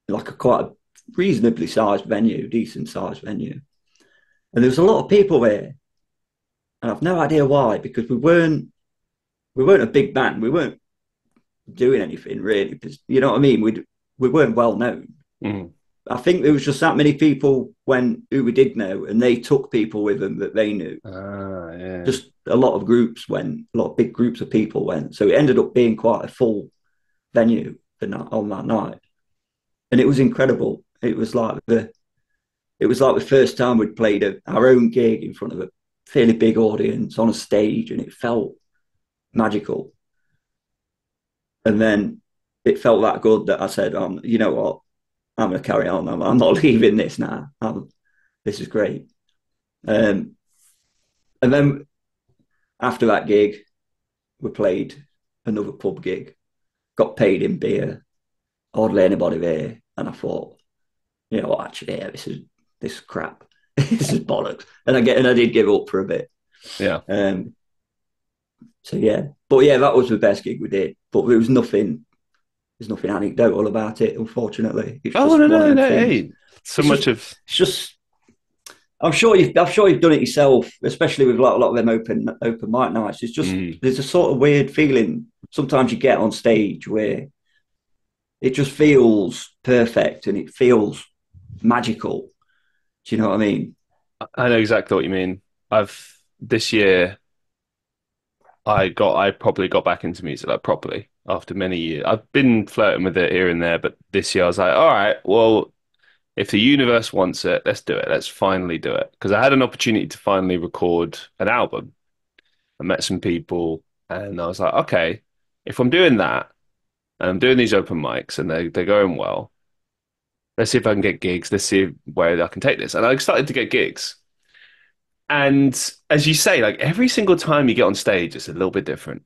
like a quite a reasonably sized venue, decent sized venue, and there was a lot of people there, and I've no idea why because we weren't a big band, we weren't doing anything really, because you know what I mean. We weren't well known. Mm. I think there was just that many people when who we did know, and they took people with them that they knew. Ah, yeah. Just a lot of groups went, a lot of big groups of people went, so it ended up being quite a full venue on that night, and it was incredible. It was like the first time we'd played our own gig in front of a fairly big audience on a stage, and it felt magical. And then it felt that good that I said, you know what, I'm going to carry on. I'm not leaving this now. This is great. Um, and then after that gig, we played another pub gig, got paid in beer, hardly anybody there. And I thought, you know what, actually, yeah, this is crap. This is bollocks. And I did give up for a bit. Yeah. Um, so yeah, but yeah, that was the best gig we did. But there's nothing anecdotal about it, unfortunately. It's Oh just no, one of no, them no. things. Hey, so It's much just, of it's just. I'm sure you've done it yourself, especially with like a lot of them open mic nights. It's just mm, there's a sort of weird feeling sometimes you get on stage where it just feels perfect and it feels magical. Do you know what I mean? I know exactly what you mean. I've this year I probably got back into music like properly after many years. I've been flirting with it here and there, but this year I was like, all right, well, if the universe wants it, let's do it. Let's finally do it. Because I had an opportunity to finally record an album. I met some people and I was like, okay, if I'm doing that and I'm doing these open mics and they're going well, let's see if I can get gigs. Let's see where I can take this. And I started to get gigs. And as you say, like every single time you get on stage, it's a little bit different.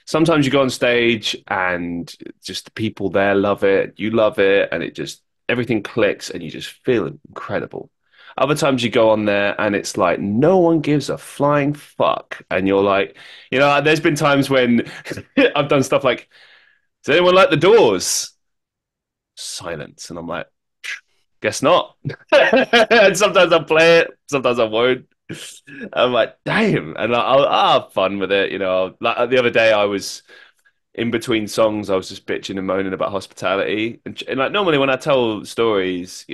Sometimes you go on stage and just the people there love it, you love it, and it just everything clicks and you just feel incredible. Other times you go on there and it's like no one gives a flying fuck, and you're like, there's been times when I've done stuff like, does anyone like the Doors? Silence, and I'm like, guess not. And sometimes I'll play it, sometimes I won't. I'm like, damn, and I'll have fun with it. Like the other day, I was in between songs, I was just bitching and moaning about hospitality. And like normally when I tell stories,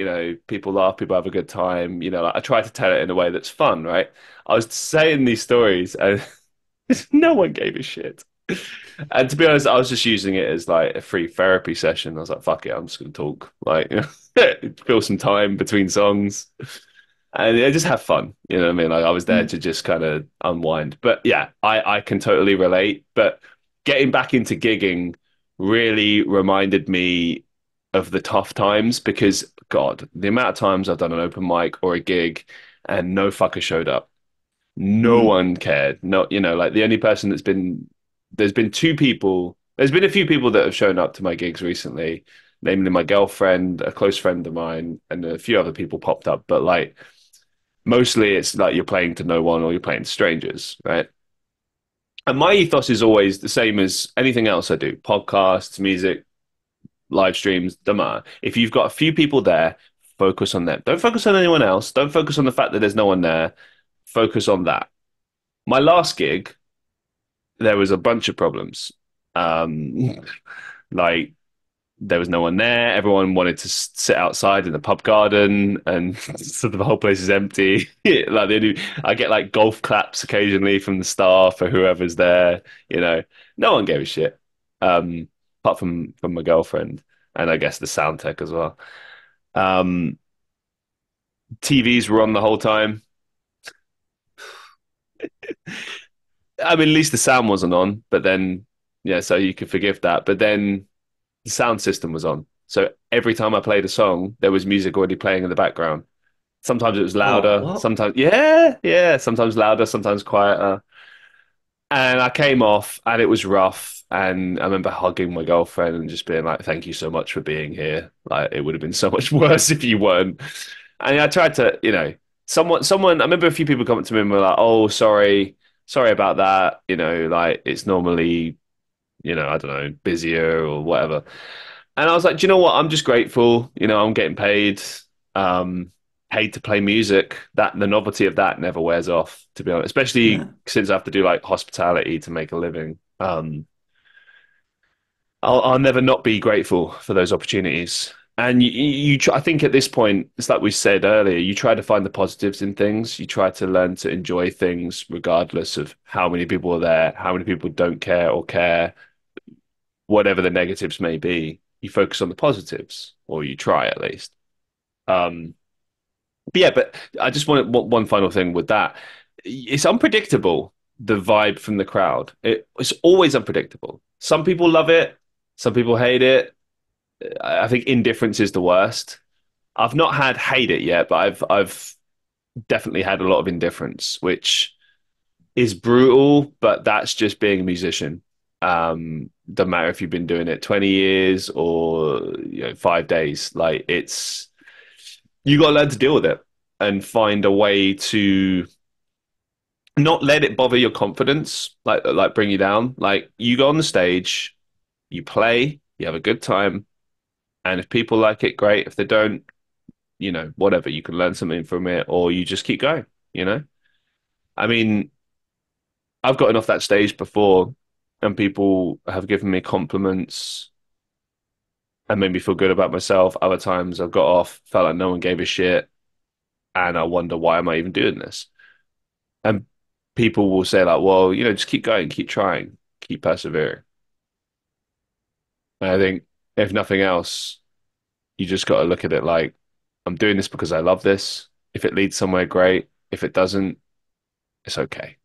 people laugh, people have a good time. Like I try to tell it in a way that's fun, right? I was saying these stories and no one gave a shit. And to be honest, I was just using it as like a free therapy session. I was like, fuck it, I'm just gonna talk. Like, fill some time between songs and just have fun. You know what I mean? Like I was there Mm, to just kind of unwind. But yeah, I can totally relate. But getting back into gigging really reminded me of the tough times because God, the amount of times I've done an open mic or a gig and no fucker showed up. No mm, one cared. No, like the only person there's been two people, there's been a few people that have shown up to my gigs recently, namely my girlfriend, a close friend of mine, and a few other people popped up. But like mostly it's like you're playing to no one or you're playing to strangers, right? And my ethos is always the same as anything else I do podcasts, music, live streams, doesn't matter. If you've got a few people there, focus on them. Don't focus on anyone else. Don't focus on the fact that there's no one there. Focus on that. My last gig, there was a bunch of problems. Um, like there was no one there. Everyone wanted to sit outside in the pub garden, and so the whole place is empty. Like I get like golf claps occasionally from the staff or whoever's there. No one gave a shit, apart from my girlfriend and I guess the sound tech as well. Um, TVs were on the whole time. I mean, at least the sound wasn't on, but then yeah, so you could forgive that. But then the sound system was on. So every time I played a song, there was music already playing in the background. Sometimes it was oh, louder, what? sometimes yeah, yeah, sometimes louder, sometimes quieter. And I came off and it was rough. And I remember hugging my girlfriend and just being like, thank you so much for being here. Like it would have been so much worse if you weren't. And I tried to, I remember a few people coming to me and were like, oh, sorry about that. Like it's normally, I don't know, busier or whatever. And I was like, do you know what? I'm just grateful. I'm getting paid, um, paid to play music. That the novelty of that never wears off, to be honest. Especially Yeah, since I have to do like hospitality to make a living. I'll never not be grateful for those opportunities. And I think at this point, it's like we said earlier, you try to find the positives in things. You try to learn to enjoy things regardless of how many people are there, how many people don't care or care, whatever the negatives may be. You focus on the positives, or you try at least. Um, but yeah, but I just want one final thing with that. It's unpredictable, the vibe from the crowd. It's always unpredictable. Some people love it, some people hate it. I think indifference is the worst. I've not had hate it yet, but I've definitely had a lot of indifference, which is brutal, but that's just being a musician. Doesn't matter if you've been doing it 20 years or 5 days. Like you got to learn to deal with it and find a way to not let it bother your confidence, like bring you down. Like you go on the stage, you play, you have a good time, and if people like it, great. If they don't, whatever, you can learn something from it, or you just keep going. You know, I mean, I've gotten off that stage before, and people have given me compliments and made me feel good about myself. Other times I've got off, felt like no one gave a shit, and I wonder why am I even doing this? And people will say like, well, just keep going, keep trying, keep persevering. And I think if nothing else, you just got to look at it like, I'm doing this because I love this. If it leads somewhere, great. If it doesn't, it's okay.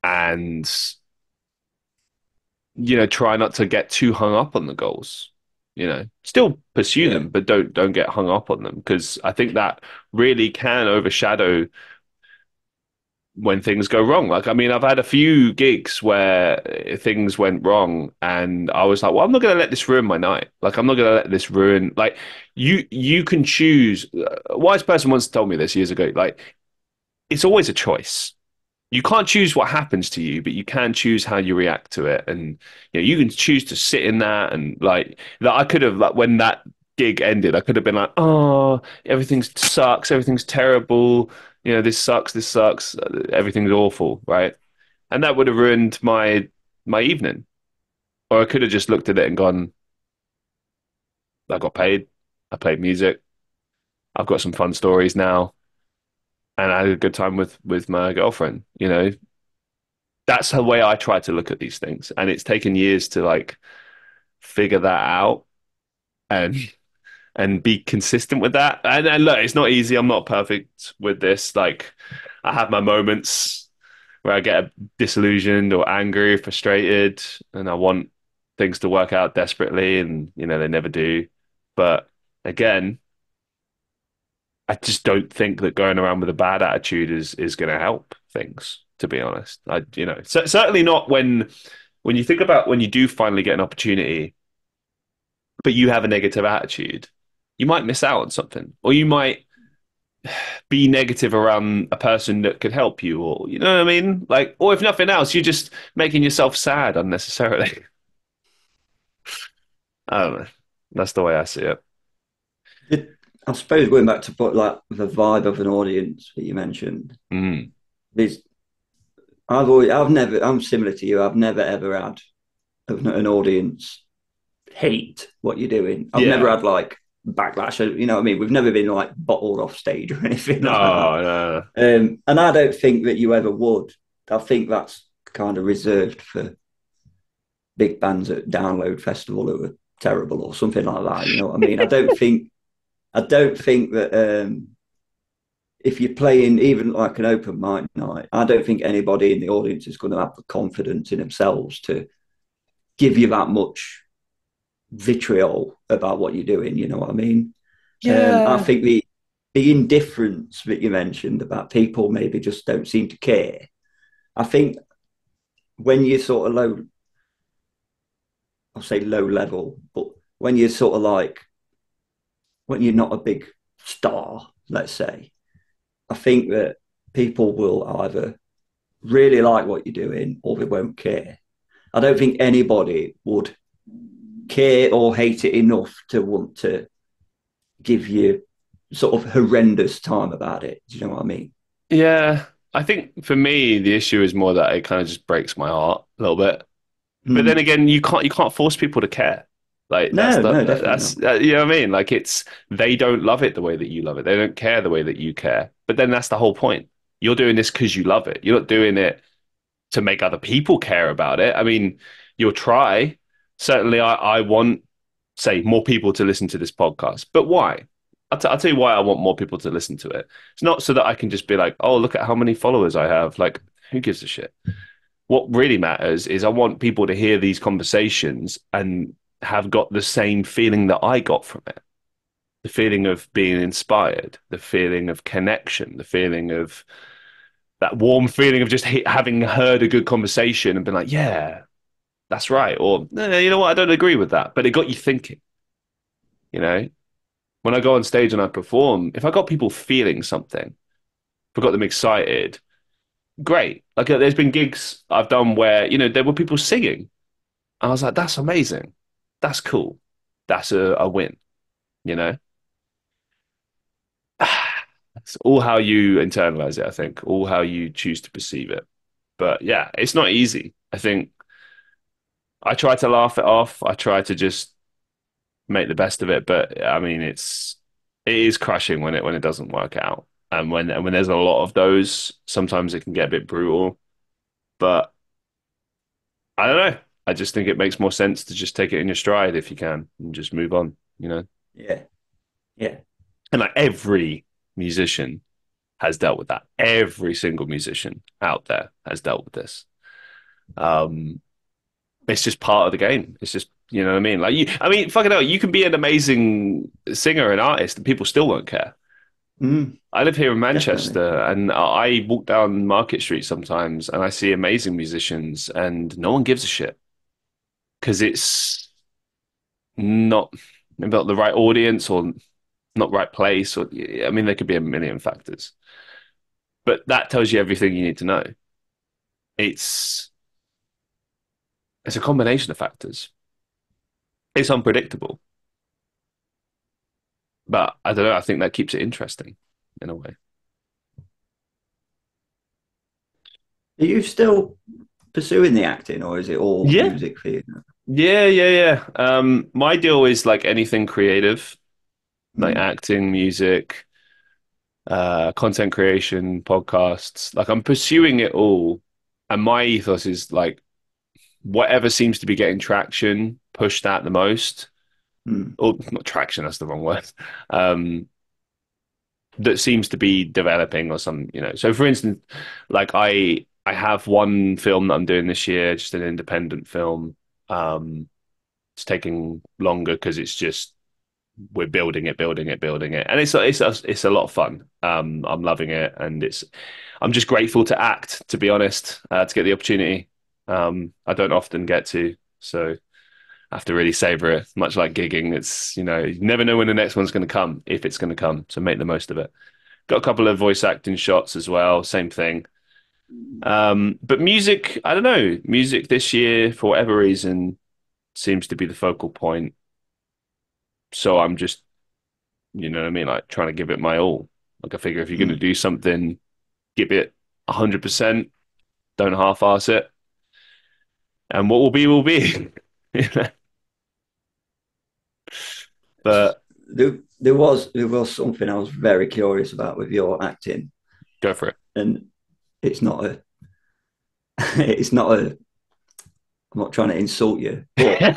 And try not to get too hung up on the goals. Still pursue yeah, them, but don't get hung up on them because I think that really can overshadow when things go wrong. Like, I mean, I've had a few gigs where things went wrong, and I was like, well, I'm not going to let this ruin my night. Like, I'm not going to let this ruin. Like, you can choose. A wise person once told me this years ago. Like, it's always a choice. You can't choose what happens to you, but you can choose how you react to it. And you can choose to sit in that and like that. I could have like when that gig ended, I could have been like, oh, everything sucks, everything's terrible. This sucks, this sucks, everything's awful, right? And that would have ruined my evening. Or I could have just looked at it and gone, I got paid, I played music, I've got some fun stories now, and I had a good time with my girlfriend. That's the way I try to look at these things. And it's taken years to like figure that out and be consistent with that. And look, it's not easy. I'm not perfect with this. Like I have my moments where I get disillusioned or angry, frustrated, and I want things to work out desperately and they never do. But again, I just don't think that going around with a bad attitude is going to help things, to be honest. Certainly not when you think about when you do finally get an opportunity, but you have a negative attitude, you might miss out on something, or you might be negative around a person that could help you, or you know what I mean? Like, or if nothing else, you're just making yourself sad unnecessarily. I don't know. That's the way I see it. I suppose going back to put like the vibe of an audience that you mentioned, Mm. there's I'm similar to you. I've never ever had an audience hate what you're doing. I've never Yeah. had like backlash. You know what I mean? We've never been like bottled off stage or anything like that. No, no. And I don't think that you ever would. I think that's kind of reserved for big bands at Download Festival who are terrible or something like that. You know what I mean? I don't think that if you're playing even like an open mic night, I don't think anybody in the audience is going to have the confidence in themselves to give you that much vitriol about what you're doing. You know what I mean? I Yeah. think the indifference that you mentioned about people maybe just don't seem to care. I think when you're sort of low, I'll say low level, but when you're sort of like when you're not a big star, let's say, I think that people will either really like what you're doing or they won't care. I don't think anybody would care or hate it enough to want to give you sort of horrendous time about it. Do you know what I mean? Yeah, I think for me the issue is more that it kind of just breaks my heart a little bit. But then Mm. again, you can't force people to care. Like that's No, the no, definitely that's not. you know what I mean. Like it's they don't love it the way that you love it. They don't care the way that you care. But then that's the whole point. You're doing this because you love it. You're not doing it to make other people care about it. I mean, you'll try. Certainly, I want, say, more people to listen to this podcast. But why? I'll tell you why I want more people to listen to it. It's not so that I can just be like, oh, look at how many followers I have. Like, who gives a shit? What really matters is I want people to hear these conversations and have got the same feeling that I got from it. The feeling of being inspired, the feeling of connection, the feeling of that warm feeling of just having heard a good conversation and been like, yeah, that's right. Or, you know what, I don't agree with that. But it got you thinking, you know? When I go on stage and I perform, if I got people feeling something, if I got them excited, great. Like there's been gigs I've done where, there were people singing. I was like, that's amazing. That's cool. That's a win, you know? It's all how you internalize it, I think, all how you choose to perceive it. But yeah, it's not easy. I think I try to laugh it off. I try to just make the best of it. But I mean, it is crushing when it doesn't work out. And when there's a lot of those, sometimes it can get a bit brutal. But I don't know. I just think it makes more sense to just take it in your stride if you can and just move on, you know? Yeah, yeah. And like every musician has dealt with that. Every single musician out there has dealt with this. Um, it's just part of the game. It's just, you know what I mean? Like I mean, fucking hell, you can be an amazing singer and artist and people still won't care. Mm, I live here in definitely. Manchester and I walk down Market Street sometimes and I see amazing musicians and no one gives a shit because it's not about the right audience or not right place or I mean there could be a million factors. But that tells you everything you need to know. It's it's a combination of factors. It's unpredictable, but I don't know. I think that keeps it interesting in a way. Are you still pursuing the acting, or is it all Yeah, music for you? yeah. My deal is like anything creative, like Mm, acting, music, content creation, podcasts. Like I'm pursuing it all, and my ethos is like whatever seems to be getting traction, push that the most. mm, Or not traction, that's the wrong word. Um, that seems to be developing or some. So for instance, like I have one film that I'm doing this year, just an independent film. Um, it's taking longer because it's just we're building it, and it's a lot of fun. I'm loving it, and I'm just grateful to act, to be honest, to get the opportunity. I don't often get to, so I have to really savor it. Much like gigging, you never know when the next one's going to come, if it's going to come, so make the most of it. Got a couple of voice acting shots as well, same thing. But music, I don't know, music this year for whatever reason seems to be the focal point. So I'm just you know what I mean? Like trying to give it my all. Like I figure if you're going to mm. do something, give it 100%. Don't half-ass it. And what will be will be. But There was something I was very curious about with your acting, go for it. and it's not a it's not a I'm not trying to insult you, but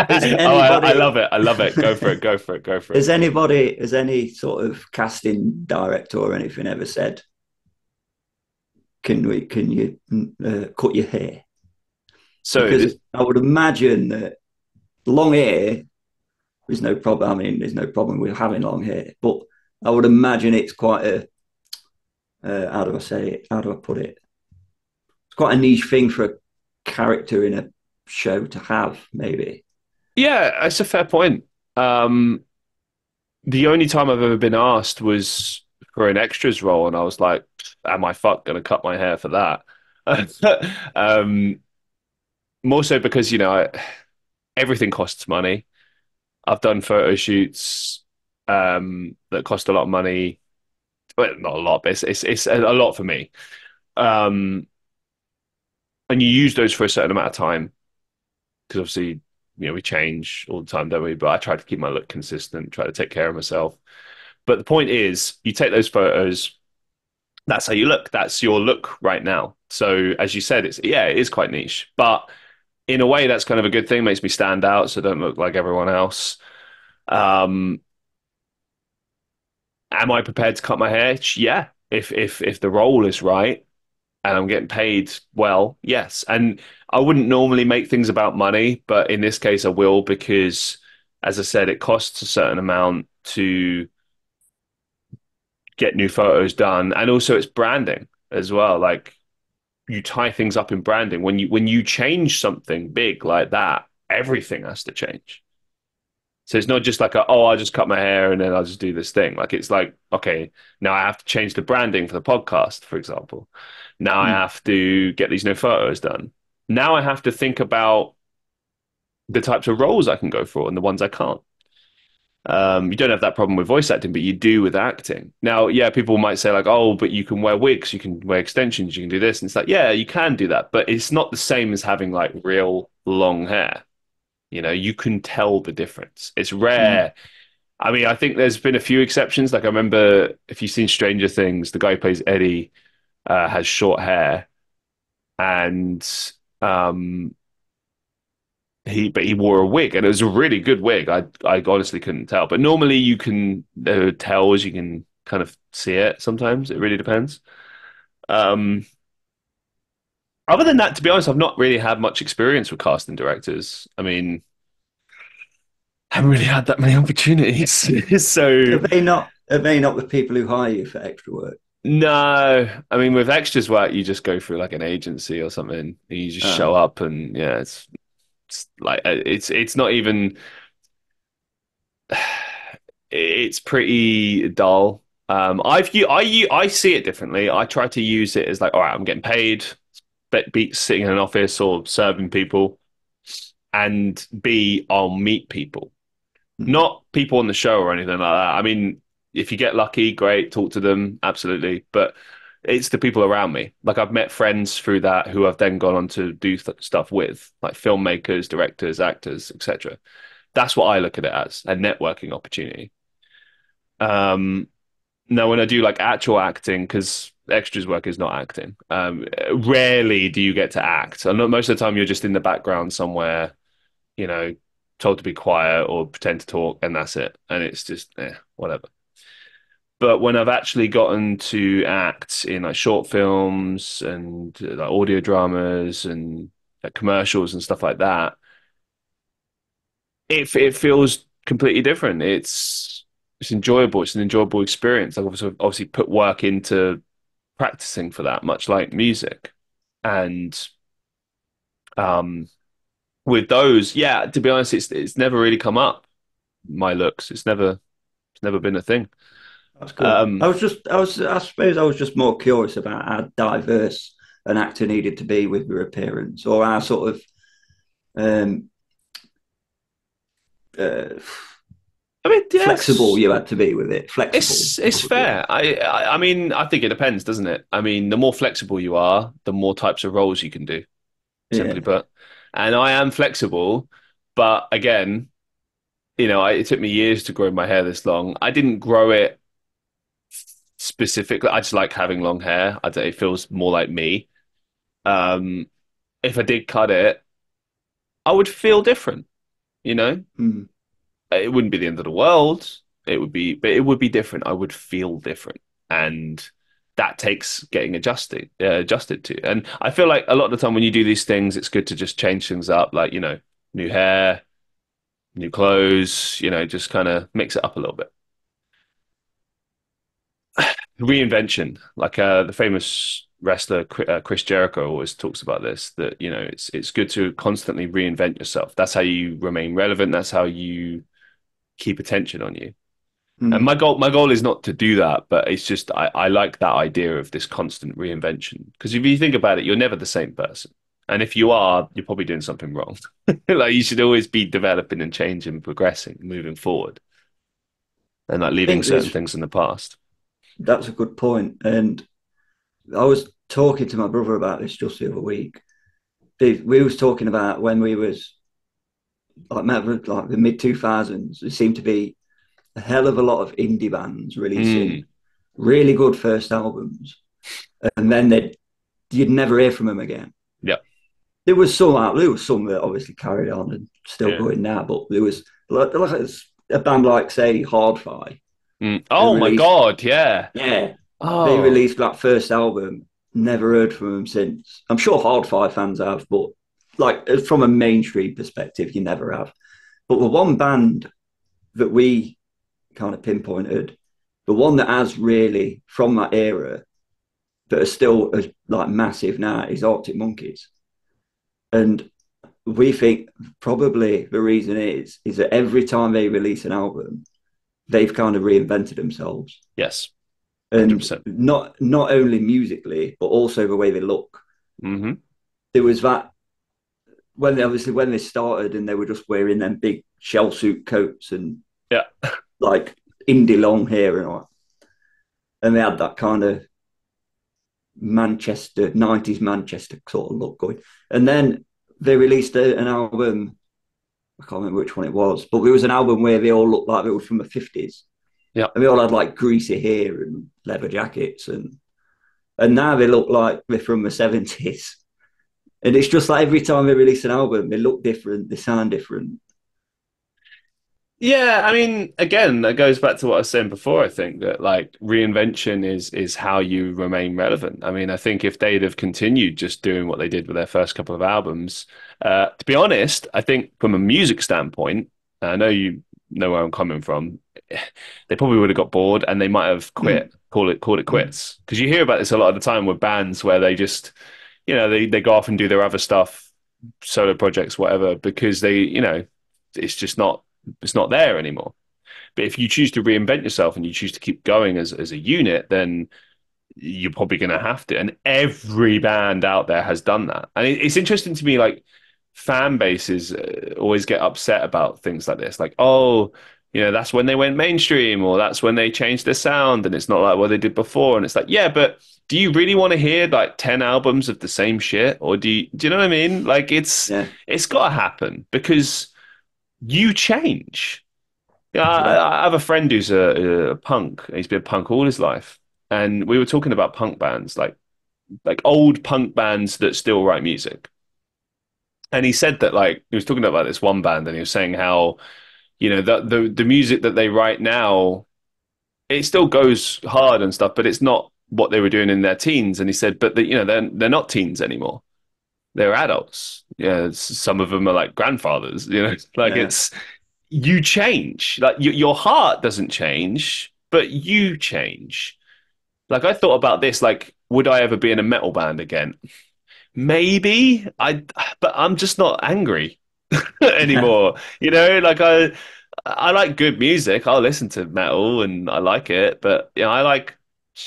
has Oh, I anybody love it. I love it. Go for it. Go for it. Go for it. has any sort of casting director or anything ever said, can you cut your hair? So Because this, I would imagine that long hair is no problem. I mean, there's no problem with having long hair, but I would imagine it's quite a how do I say it? How do I put it? It's quite a niche thing for a character in a show to have, maybe. yeah, it's a fair point. Um, the only time I've ever been asked was for an extras role, and I was like, "Am I fuck gonna cut my hair for that?" um, More so because everything costs money. I've done photo shoots that cost a lot of money. Well, not a lot, but it's a lot for me. Um, and you use those for a certain amount of time because obviously, we change all the time, don't we? But I try to keep my look consistent, try to take care of myself. But the point is, you take those photos, that's how you look. That's your look right now. So as you said, it is quite niche, but in a way, that's kind of a good thing. Makes me stand out, so I don't look like everyone else. Um, am I prepared to cut my hair? Yeah, if the role is right and I'm getting paid well, yes. And I wouldn't normally make things about money, but in this case, I will because, as I said, it costs a certain amount to get new photos done, and also it's branding as well. Like you tie things up in branding when you change something big like that, everything has to change. So it's not just like I'll just cut my hair and then I'll just do this thing. Like it's like, okay, now I have to change the branding for the podcast, for example. Now I Mm. have to get these new photos done. Now I have to think about the types of roles I can go for and the ones I can't. You don't have that problem with voice acting, but you do with acting. Now, yeah, people might say like, "Oh, but you can wear wigs, you can wear extensions, you can do this," and it's like, yeah, you can do that, but it's not the same as having like real long hair. You can tell the difference. It's Mm. rare. I mean, I think there's been a few exceptions. Like I remember, if you've seen Stranger Things, the guy who plays Eddie has short hair, and um, he wore a wig, and it was a really good wig. I honestly couldn't tell, but normally you can tell as you can kind of see it. Sometimes it really depends. Um, Other than that, to be honest, I've not really had much experience with casting directors. I mean, I haven't really had that many opportunities. So Are they not the people who hire you for extra work? no, I mean with extras work, you just go through like an agency or something, and you just show Oh, up, and yeah, it's like it's not even. It's pretty dull. I see it differently. I try to use it as like, all right, I'm getting paid. Beats sitting in an office or serving people, and B, I'll meet people, mm. not people on the show or anything like that. I mean, if you get lucky, great, talk to them, absolutely. But it's the people around me. Like I've met friends through that who I've then gone on to do stuff with, like filmmakers, directors, actors, etc. That's what I look at it as a networking opportunity. Um, Now, when I do like actual acting, because extras work is not acting, rarely do you get to act. And most of the time, you're just in the background somewhere, you know, told to be quiet or pretend to talk, and that's it. And it's just, whatever. But when I've actually gotten to act in like short films and like audio dramas and commercials and stuff like that, it feels completely different. It's enjoyable. It's an enjoyable experience. I've obviously put work into practicing for that, much like music. And um, with those, yeah, to be honest, it's never really come up. My looks, it's never been a thing. That's good. Um, I suppose I was just more curious about how diverse an actor needed to be with their appearance, or how sort of um, uh, I mean, flexible yes, you had to be with it. Flexible, it's probably. fair. I mean, I think it depends, doesn't it? I mean, the more flexible you are, the more types of roles you can do. Simply Yeah. put, and I am flexible, but again, it took me years to grow my hair this long. I didn't grow it specifically. I just like having long hair. It feels more like me. Um, if I did cut it, I would feel different. You know, Mm. it wouldn't be the end of the world. But it would be different. I would feel different, and that takes getting adjusted to. And I feel like a lot of the time when you do these things, it's good to just change things up. Like new hair, new clothes. Just kind of mix it up a little bit. Reinvention, like the famous wrestler Chris Jericho always talks about this. That it's good to constantly reinvent yourself. That's how you remain relevant. That's how you keep attention on you. And Mm. my goal is not to do that, but it's just I like that idea of this constant reinvention because if you think about it, you're never the same person, And if you are, you're probably doing something wrong. Like you should always be developing and changing, progressing, moving forward, and like I leaving think certain this things in the past. that's a good point. And I was talking to my brother about this just the other week. We was talking about when we was like the mid 2000s. There seemed to be a hell of a lot of indie bands releasing Mm, really good first albums, and then you'd never hear from them again. yeah, There was some that obviously carried on and still yeah. going now, but there was like a band like say Hardfi Mm. who Oh my released God, yeah. yeah they Oh, released that first album. Never heard from them since. I'm sure Hardfi fans have, but like from a mainstream perspective, you never have. But the one band that we kind of pinpointed, the one that has really from that era that are still as like massive now is Arctic Monkeys. And we think probably the reason is that every time they release an album, they've kind of reinvented themselves, yes, and 100%. not only musically but also the way they look. Hmm. There was that when they started and they were just wearing them big shell suit coats and Yeah. like indie long hair and all, and they had that kind of Manchester 90s Manchester sort of look going. And then they released an album. I can't remember which one it was, but there was an album where they all looked like they were from the 50s, Yeah. and they all had like greasy hair and leather jackets, and now they look like they're from the 70s. And it's just like every time they release an album, they look different, they sound different. Yeah, I mean, again, that goes back to what I was saying before. I think that like reinvention is how you remain relevant. I mean, I think if they'd have continued just doing what they did with their first couple of albums, to be honest, I think from a music standpoint, I know you know where I'm coming from. They probably would have got bored and they might have Mm, quit, call it mm, quits. Because you hear about this a lot of the time with bands where they just, they go off and do their other stuff, solo projects, whatever, because it's just not there anymore. But if you choose to reinvent yourself and you choose to keep going as a unit, then you're probably going to have to. And every band out there has done that. And it's interesting to me, like fan bases always get upset about things like this, like, oh, that's when they went mainstream, or that's when they changed their sound, and it's not like what they did before. And it's like, yeah, but do you really want to hear like 10 albums of the same shit, or do you know what I mean? Like yeah, it's got to happen because you change. Yeah, yeah, I have a friend who's a punk. He's been a punk all his life, and we were talking about punk bands, like old punk bands that still write music. And he said that like he was talking about this one band, and he was saying how the music that they write now, it still goes hard and stuff, but it's not what they were doing in their teens. And he said, but they're not teens anymore. They're adults. Yeah, some of them are like grandfathers. Like yeah, it's you change. Like your heart doesn't change, but you change. Like I thought about this. Like, would I ever be in a metal band again? Maybe but I'm just not angry yeah, anymore. Like I like good music. I'll listen to metal and I like it, but I like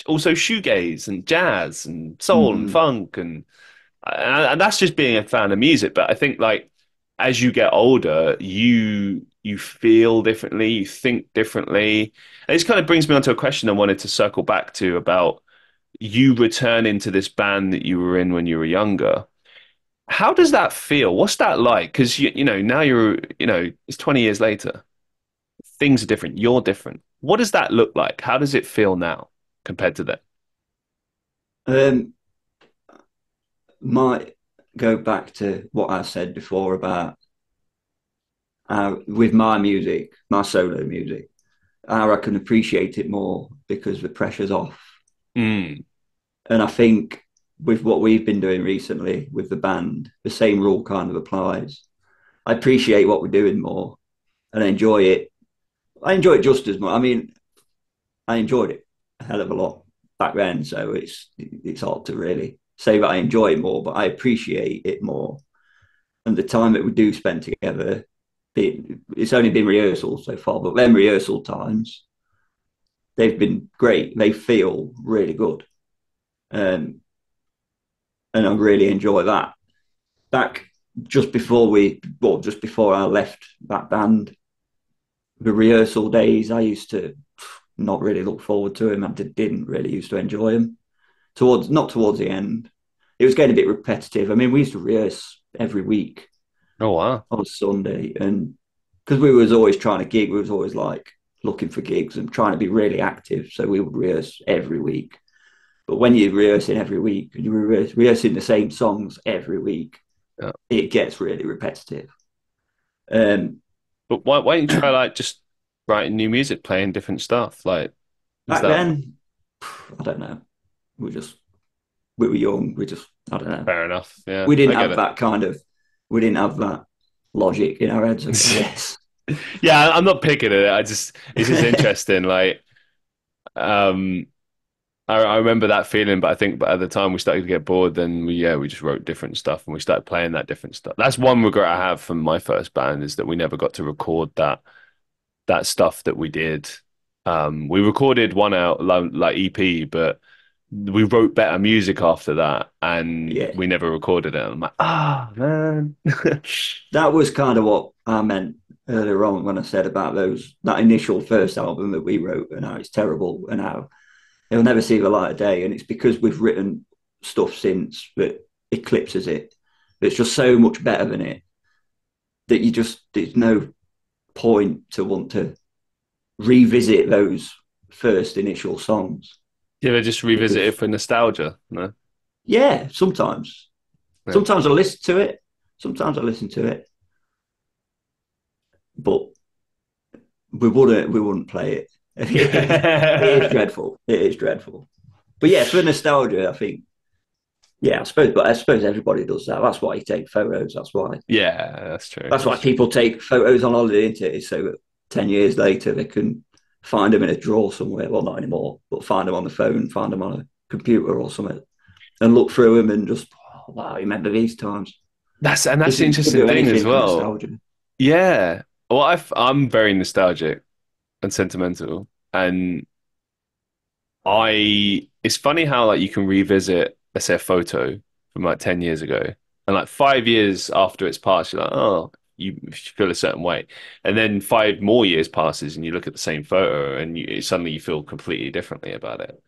also shoegaze and jazz and soul and mm, funk and that's just being a fan of music. But I think like as you get older, you feel differently, you think differently. And this kind of brings me on to a question I wanted to circle back to about you returning to this band that you were in when you were younger. How does that feel? What's that like? Because now it's 20 years later. Things are different. You're different. What does that look like? How does it feel now compared to then? um, might go back to what I said before about with my music, my solo music, how I can appreciate it more because the pressure's off. Mm, And I think with what we've been doing recently with the band, the same rule kind of applies. I appreciate what we're doing more and I enjoy it. I enjoy it just as much. I mean, I enjoyed it a hell of a lot back then, so it's hard to really say that I enjoy it more, but I appreciate it more. And the time that we do spend together, it's only been rehearsals so far, but then rehearsal times, they've been great. They feel really good. Um, and I really enjoy that. back just before I left that band, the rehearsal days, I used to not really look forward to them. I didn't really used to enjoy them. Not towards the end. It was getting a bit repetitive. I mean, we used to rehearse every week Oh wow. on Sunday, and because we was always trying to gig, we was always like looking for gigs and trying to be really active. So we would rehearse every week. But when you're rehearsing every week and you're rehearsing the same songs every week, Yeah. it gets really repetitive. Um, But why don't you try like just writing new music, playing different stuff? Like, is Back that then, I don't know. We just we were young. We just I don't know. fair enough? Yeah, We didn't I get have it. that kind of we didn't have that logic in our heads, I guess. Yeah, I'm not picking it. It's just interesting. Like, um, I remember that feeling, but I think at the time we started to get bored, then we just wrote different stuff and we started playing that different stuff. That's one regret I have from my first band is that we never got to record that stuff that we did. We recorded one out like EP, but we wrote better music after that, and Yeah, we never recorded it. I'm like, ah, man. that was kind of what I meant earlier on when I said about that initial first album that we wrote and how it's terrible and how it'll never see the light of day. And it's because we've written stuff since that eclipses it. It's just so much better than it that there's no point to want to revisit those first initial songs You ever just revisit it because for nostalgia? No, yeah, sometimes yeah. sometimes I listen to it, sometimes I listen to it, but we wouldn't play it. It is dreadful. It is dreadful. But yeah, for nostalgia, I think yeah, I suppose everybody does that. That's why you take photos. Yeah, that's true. That's why That's true. people take photos on holiday into it, so that 10 years later they can find them in a drawer somewhere. Well, not anymore, but find them on the phone, find them on a computer or something, and look through them and just oh, wow, remember these times. That's the We'll interesting do thing as anything for well. nostalgia. Yeah. Well, I'm very nostalgic and sentimental, and it's funny how like you can revisit, let's say, a photo from like 10 years ago, and like 5 years after it's passed, you're like, oh, you feel a certain way, and then 5 more years passes, and you look at the same photo, and suddenly you feel completely differently about it.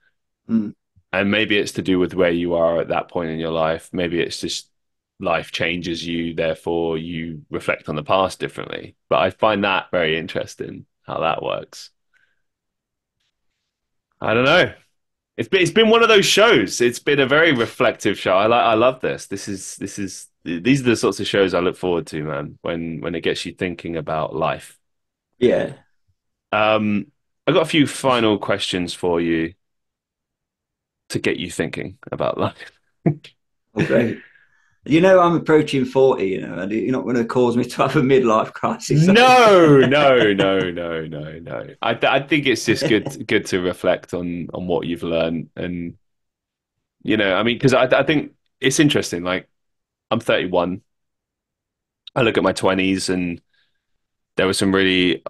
Mm. And maybe it's to do with where you are at that point in your life. Maybe it's just life changes you, therefore you reflect on the past differently. But I find that very interesting how that works. I don't know. It's been one of those shows. It's been a very reflective show. I love this. These are the sorts of shows I look forward to, man. When it gets you thinking about life. Yeah. I got a few final questions for you to get you thinking about life. Oh, great. You know, I'm approaching 40, and you're not going to cause me to have a midlife crisis. No, no, no, no, no, no. I think it's just good to reflect on what you've learned, and I mean, because I think it's interesting. Like I'm 31. I look at my 20s, and there were some of the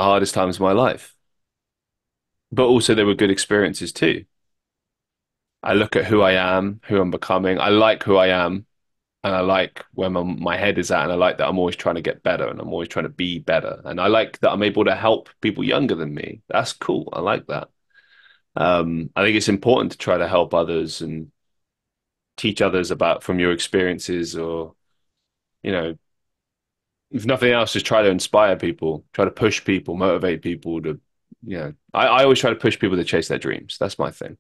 hardest times of my life, but also there were good experiences too. I look at who I am, who I'm becoming. I like who I am, and I like where my head is at, and I like that I'm always trying to get better, and I'm always trying to be better, and I like that I'm able to help people younger than me. That's cool. I like that. I think it's important to try to help others and teach others about from your experiences, or you know, if nothing else, just try to inspire people, try to push people, motivate people to, I always try to push people to chase their dreams. That's my thing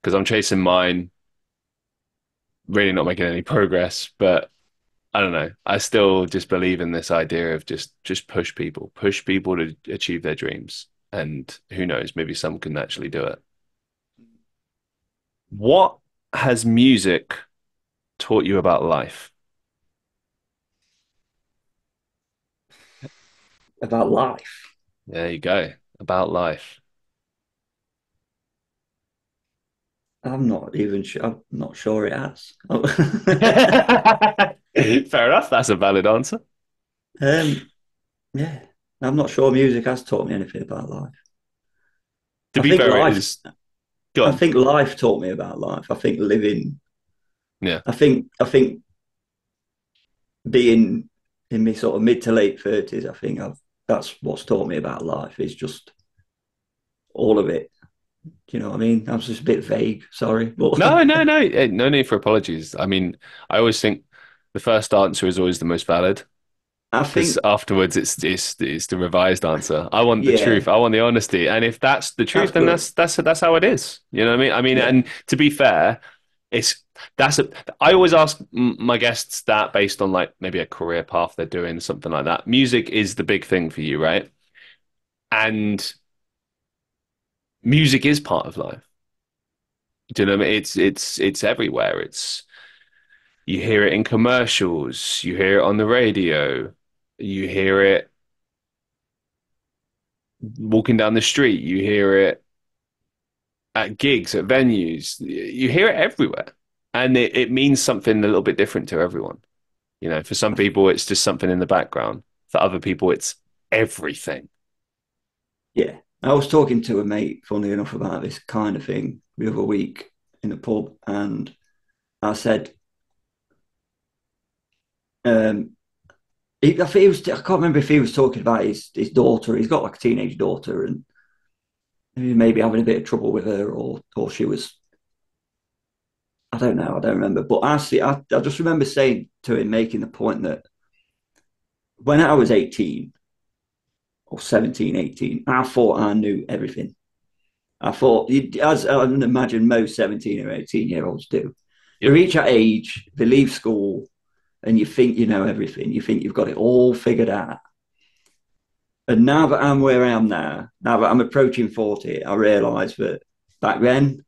because I'm chasing mine, really not making any progress, but I don't know. I still just believe in this idea of just push people to achieve their dreams. And who knows, maybe some can actually do it. What has music taught you about life? About life. There you go. About life. I'm not even sure. I'm not sure it has. Fair enough. That's a valid answer. um, yeah, I'm not sure music has taught me anything about life. To I be think fair, it life. is go I on. think life taught me about life. I think living. Yeah. I think being in my sort of mid to late 30s, I think that's what's taught me about life is just all of it. Do you know what I mean? I was just a bit vague, sorry. But No, no, no, no need for apologies. I mean, I always think the first answer is always the most valid I because think, afterwards it's the revised answer. I want the truth. yeah, I want the honesty. And if that's the that's truth, then good. that's how it is. You know what I mean? I mean, Yeah. and to be fair, it's that's a I always ask my guests that based on like maybe a career path they're doing, something like that. Music is the big thing for you, right? And music is part of life. Do you know what I mean? It's everywhere. It's you hear it in commercials, you hear it on the radio, you hear it walking down the street, you hear it at gigs, at venues, you hear it everywhere. And it means something a little bit different to everyone. You know, for some people, it's just something in the background. For other people, it's everything. Yeah. I was talking to a mate, funnily enough, about this kind of thing the other week in a pub, and I said, um, I think he was, I can't remember if he was talking about his daughter. He's got like a teenage daughter, and maybe having a bit of trouble with her, or she was, I don't know, I don't remember. But I just remember saying to him, making the point that when I was 18 or 17, 18, I thought I knew everything. I thought, as I imagine most 17 or 18-year-olds do, they Yep. reach that age, they leave school, and you think you know everything. You think you've got it all figured out. And now that I'm where I am now that I'm approaching 40, I realise that back then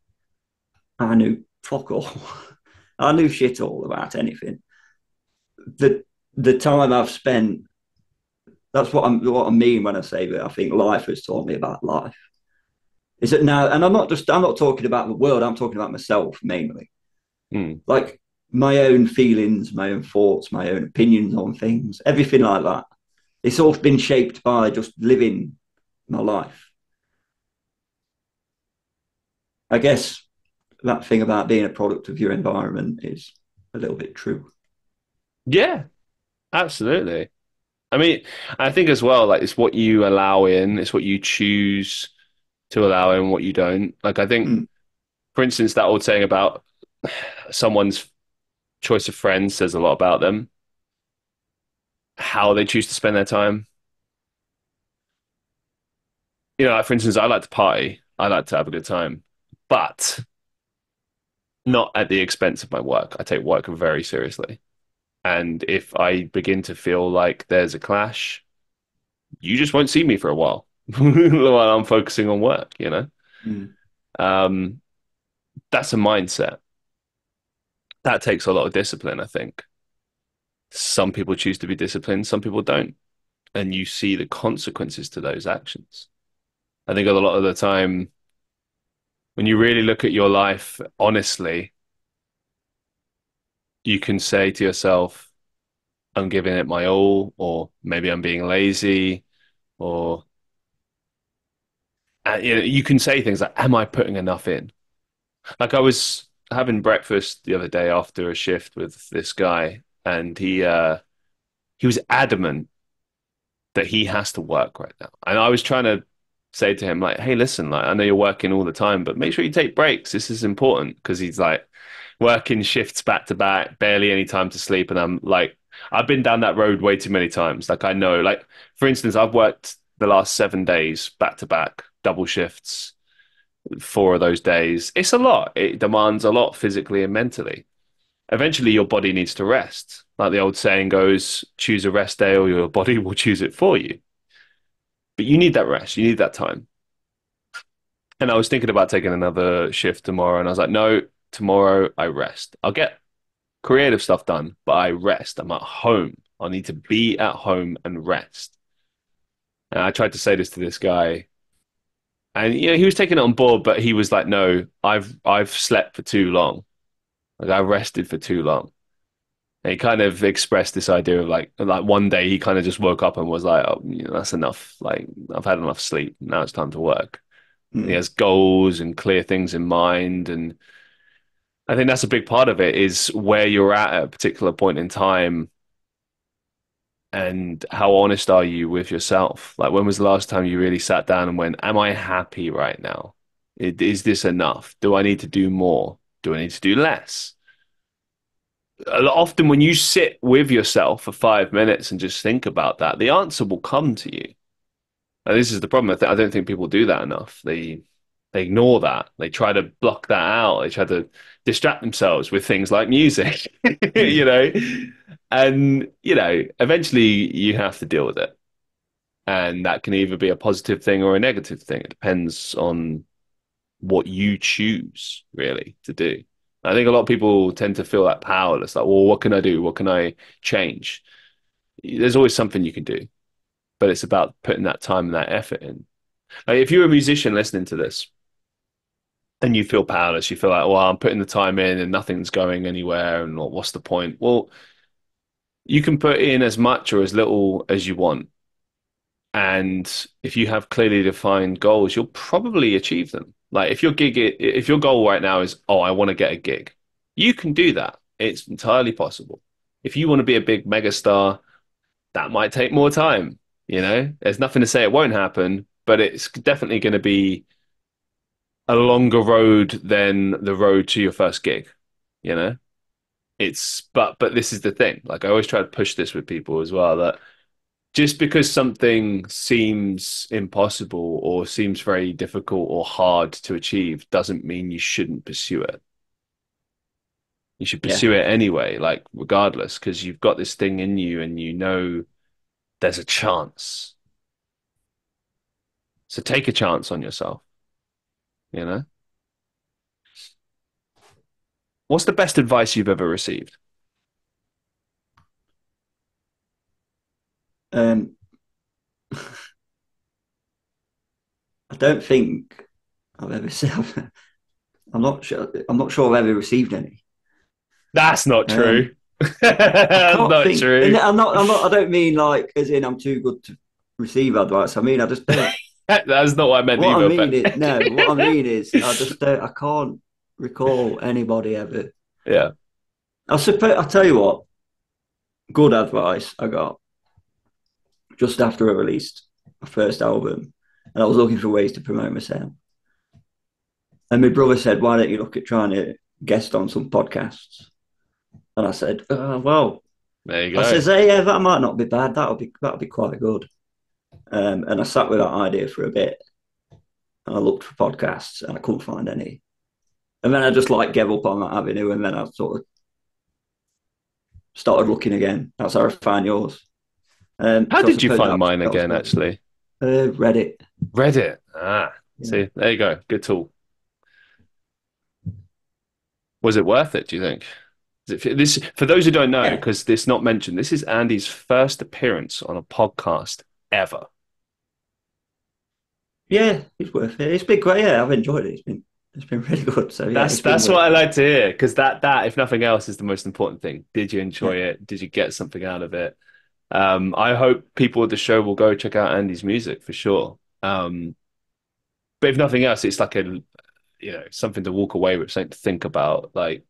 I knew fuck all. I knew shit all about anything. The the time I've spent, that's what I mean when I say that I think life has taught me about life. Is it now? And I'm not talking about the world. I'm talking about myself mainly. Mm. Like my own feelings, my own thoughts, my own opinions on things, everything like that. It's all been shaped by just living my life. I guess that thing about being a product of your environment is a little bit true. Yeah, absolutely. I mean, I think as well, like it's what you allow in, it's what you choose to allow in, what you don't. Like I think, Mm, for instance, that old saying about someone's choice of friends says a lot about them, how they choose to spend their time. You know, like for instance, I like to party, I like to have a good time, but not at the expense of my work. I take work very seriously. And if I begin to feel like there's a clash, you just won't see me for a while while I'm focusing on work, you know? mm, Um, that's a mindset. That takes a lot of discipline, I think. Some people choose to be disciplined, some people don't. And you see the consequences to those actions. I think a lot of the time, when you really look at your life honestly, you can say to yourself, I'm giving it my all, or maybe I'm being lazy, or you know, you can say things like, "Am I putting enough in?" Like I was having breakfast the other day after a shift with this guy, and he was adamant that he has to work right now. And I was trying to say to him, like, hey, listen, like, I know you're working all the time, but make sure you take breaks. This is important because he's like working shifts back to back, barely any time to sleep. And I'm like, I've been down that road way too many times. Like, I know, like, for instance, I've worked the last 7 days back to back, double shifts, 4 of those days. It's a lot. It demands a lot physically and mentally. Eventually, your body needs to rest. Like the old saying goes, choose a rest day or your body will choose it for you. But you need that rest. You need that time. And I was thinking about taking another shift tomorrow, and I was like, no, tomorrow I rest. I'll get creative stuff done, but I rest. I'm at home. I need to be at home and rest. And I tried to say this to this guy, and you know, he was taking it on board, but he was like, no, I've slept for too long. Like I've rested for too long. And he kind of expressed this idea of like one day he kind of just woke up and was like, oh, you know, that's enough. Like I've had enough sleep. Now it's time to work. And he mm. has goals and clear things in mind. And I think that's a big part of it is where you're at a particular point in time. And how honest are you with yourself? Like, when was the last time you really sat down and went, am I happy right now? Is this enough? Do I need to do more? Do I need to do less? Often, when you sit with yourself for 5 minutes and just think about that, the answer will come to you. And this is the problem. I don't think people do that enough. They ignore that. They try to block that out. They try to distract themselves with things like music, you Mm. know. And eventually you have to deal with it. And that can either be a positive thing or a negative thing. It depends on what you choose really to do. I think a lot of people tend to feel that powerless, like, well, what can I do? What can I change? There's always something you can do, but it's about putting that time and that effort in. Like, if you're a musician listening to this and you feel powerless, you feel like, well, I'm putting the time in and nothing's going anywhere, and what's the point? Well, you can put in as much or as little as you want. And if you have clearly defined goals, you'll probably achieve them. Like, if your goal right now is, oh, I want to get a gig, you can do that. It's entirely possible. If you want to be a big megastar, that might take more time. There's nothing to say it won't happen, but it's definitely going to be a longer road than the road to your first gig. You know, but this is the thing. Like, I always try to push this with people as well, that just because something seems impossible or seems very difficult or hard to achieve doesn't mean you shouldn't pursue it. You should Yeah, pursue it anyway, like, regardless, because you've got this thing in you and there's a chance. So take a chance on yourself, you know? What's the best advice you've ever received? um, I don't think I've ever said. I'm not sure. I'm not sure I've ever received any. That's not true. Um, I That's can't not think, and true. I'm not. I'm not. I don't mean like as in I'm too good to receive advice. I mean I just don't. That's not what I meant What I either, mean but is no. What I mean is I just don't. I can't recall anybody ever. yeah. I suppose. I tell you what. Good advice I got just after I released my first album, and I was looking for ways to promote myself. And my brother said, "Why don't you look at trying to guest on some podcasts?" And I said, "Well." There you I go. says, "Hey, yeah, that might not be bad. That'll be quite good." And I sat with that idea for a bit, and I looked for podcasts, and I couldn't find any. And then I just like gave up on that avenue, and then I sort of started looking again. That's how I found yours. How So I did you suppose find mine that was again, good. actually? Reddit. Reddit. Ah, Yeah. see, there you go. Good tool. Was it worth it, do you think? This, for those who don't know, Yeah. because it's not mentioned, this is Andy's first appearance on a podcast ever. Yeah, it's worth it. It's been great. Yeah, I've enjoyed it. It's been really good. So yeah, That's it's been that's what worth I it. like to hear, because that, if nothing else, is the most important thing. Did you enjoy Yeah. it? Did you get something out of it? I hope people at the show will go check out Andy's music for sure. But if nothing else, it's like something to walk away with, something to think about. Like,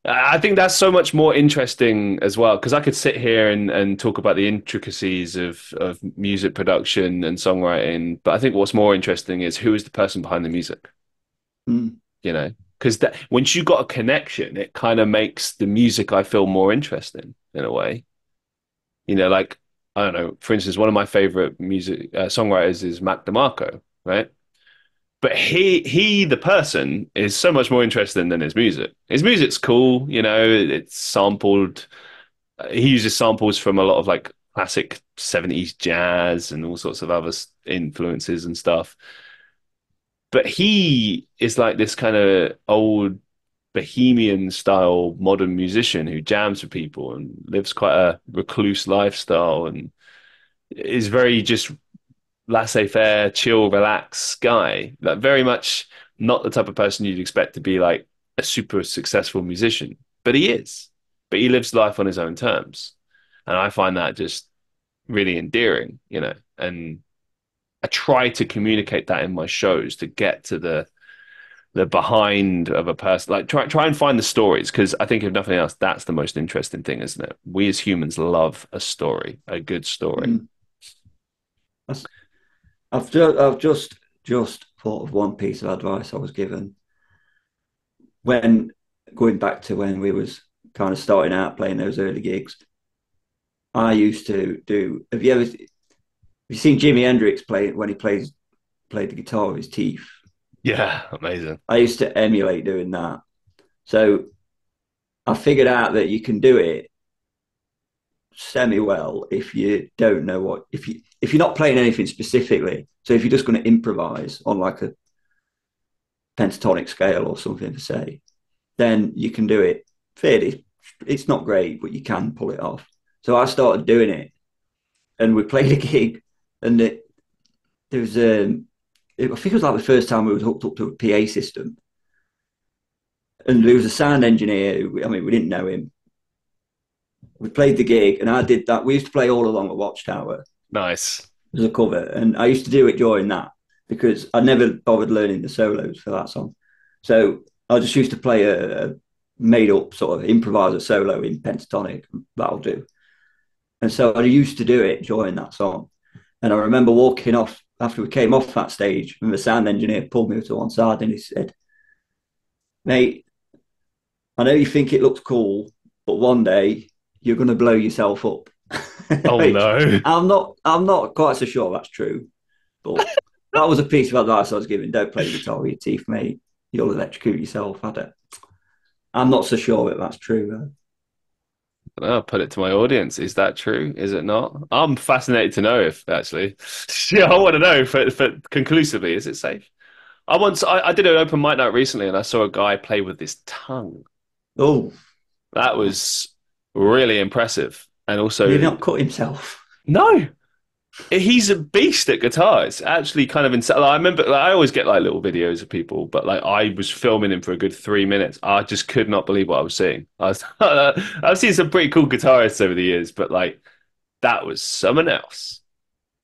I think that's so much more interesting as well, because I could sit here and talk about the intricacies of music production and songwriting, but I think what's more interesting is who is the person behind the music, Mm. you know? Because that once you got a connection, it kind of makes the music, I feel, more interesting in a way. Like, I don't know, for instance, one of my favorite music songwriters is Mac DeMarco, right? But the person is so much more interesting than his music. His music's cool, it's sampled. He uses samples from a lot of like classic 70s jazz and all sorts of other influences and stuff. But he is like this kind of old bohemian style modern musician who jams with people and lives quite a recluse lifestyle and is very just laissez-faire, chill, relaxed guy. Like, very much not the type of person you'd expect to be like a super successful musician, but he is. But he lives life on his own terms, and I find that just really endearing. And I try to communicate that in my shows to get to the behind of a person. Like try and find the stories because I think if nothing else, that's the most interesting thing, isn't it? We as humans love a story, a good story. Mm. I've just thought of one piece of advice I was given when going back to when we was kind of starting out playing those early gigs. I used to do. Have you seen Jimi Hendrix play when he played the guitar with his teeth? Yeah, amazing. I used to emulate doing that. So I figured out that you can do it semi well if you don't know what if you're not playing anything specifically. So if you're just going to improvise on like a pentatonic scale or something to say, then you can do it fairly. It's not great, but you can pull it off. So I started doing it, and we played a gig, and there was I think it was like the first time we were hooked up to a PA system, and there was a sound engineer. I mean, we didn't know him. We played the gig, and I did that. We used to play all along the Watchtower Nice. as a cover, and I used to do it during that because I never bothered learning the solos for that song. So I just used to play a made up sort of improviser solo in pentatonic. That'll do. And so I used to do it during that song. And I remember walking off after we came off that stage, and the sound engineer pulled me to one side and he said, "Mate, I know you think it looks cool, but one day you're going to blow yourself up." Oh Which no. I'm not quite so sure that's true, but that was a piece of advice I was given. Don't play the guitar with your teeth, mate. You'll electrocute yourself. I'm not so sure that that's true. I'll put it to my audience. Is that true? Is it not? I'm fascinated to know if actually. Yeah, I want to know for conclusively, is it safe? I did an open mic night recently and I saw a guy play with his tongue. Oh, That was really impressive. And did he also, not cut himself? no, he's a beast at guitar. It's actually kind of insane. Like, I remember, like, I always get like little videos of people, but like I was filming him for a good 3 minutes. I just could not believe what I was seeing. I've seen some pretty cool guitarists over the years, but like that was someone else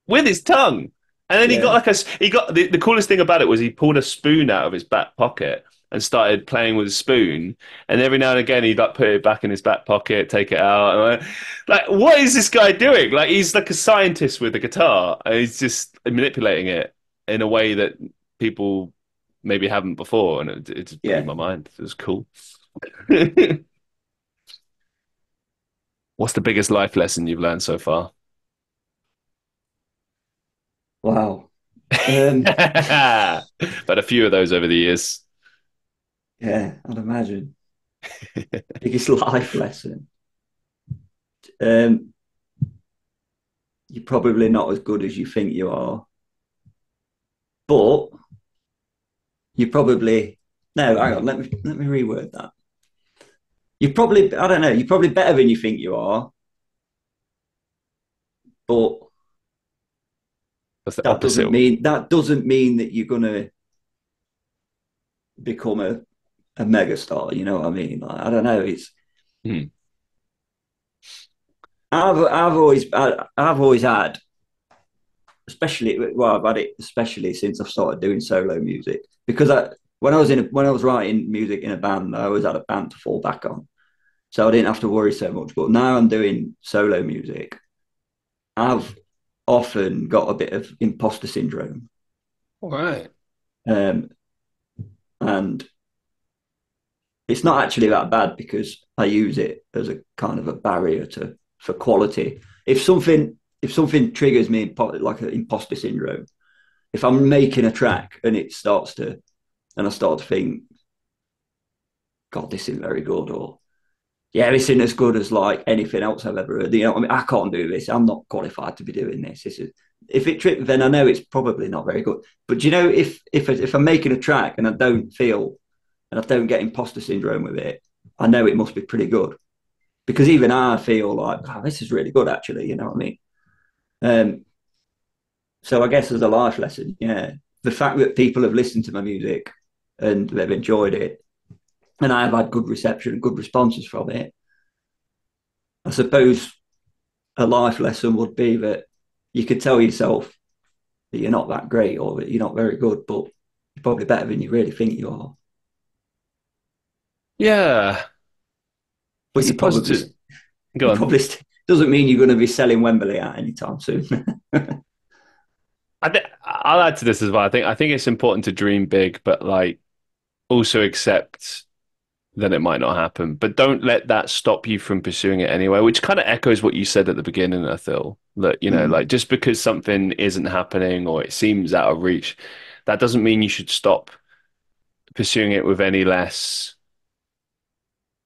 with his tongue. And then he got Yeah, like he got the coolest thing about it was he pulled a spoon out of his back pocket and started playing with a spoon. And every now and again he'd like put it back in his back pocket, take it out. And like, what is this guy doing? Like he's like a scientist with a guitar and he's just manipulating it in a way that people maybe haven't before. And it just blew yeah. my mind. It was cool. What's the biggest life lesson you've learned so far? Wow. But a few of those over the years. Yeah, I'd imagine. Biggest life lesson. Um, you're probably not as good as you think you are, but you probably no. Hang on, let me reword that. You probably I don't know. You're probably better than you think you are, but That's the that opposite. doesn't mean that doesn't mean that you're gonna become a megastar. You know what I mean? Like, I don't know. It's Hmm. I've always had, especially well, I've had it especially since I've started doing solo music because when I was writing music in a band, I always had a band to fall back on, so I didn't have to worry so much. But now I'm doing solo music, I've often got a bit of imposter syndrome, All right. um, and it's not actually that bad because I use it as a kind of a barrier to for quality. If something triggers me like an imposter syndrome, if I'm making a track and I start to think, God, this isn't very good, or yeah, this isn't as good as like anything else I've ever heard. You know, I mean, I can't do this. I'm not qualified to be doing this. This is if it trips, then I know it's probably not very good. But you know, if I'm making a track and I don't feel and I don't get imposter syndrome with it, I know it must be pretty good because even I feel like, oh, this is really good actually. You know what I mean? Um, so I guess as a life lesson, yeah, the fact that people have listened to my music and they've enjoyed it, and I have had good reception and good responses from it. I suppose a life lesson would be that you could tell yourself that you're not that great or that you're not very good, but you're probably better than you really think you are. Yeah, I But suppose to go you on. probably doesn't mean you're going to be selling Wembley out anytime soon. I'll add to this as well. I think it's important to dream big, but like also accept that it might not happen. But don't let that stop you from pursuing it anyway, which kind of echoes what you said at the beginning, I feel. That, like Mm, just because something isn't happening or it seems out of reach, that doesn't mean you should stop pursuing it with any less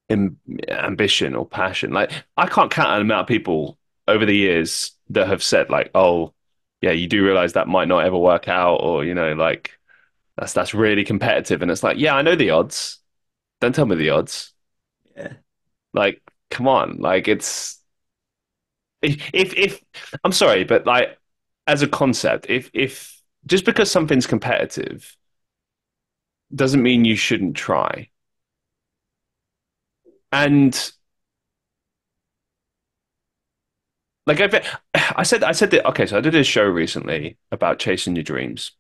ambition or passion. Like I can't count an amount of people over the years that have said like, "Oh, yeah, you do realize that might not ever work out," or like that's really competitive, and it's like, yeah, I know the odds. Don't tell me the odds. yeah. Like, come on, like if I'm sorry, but like as a concept, if just because something's competitive doesn't mean you shouldn't try. And like I said that okay, so I did a show recently about chasing your dreams.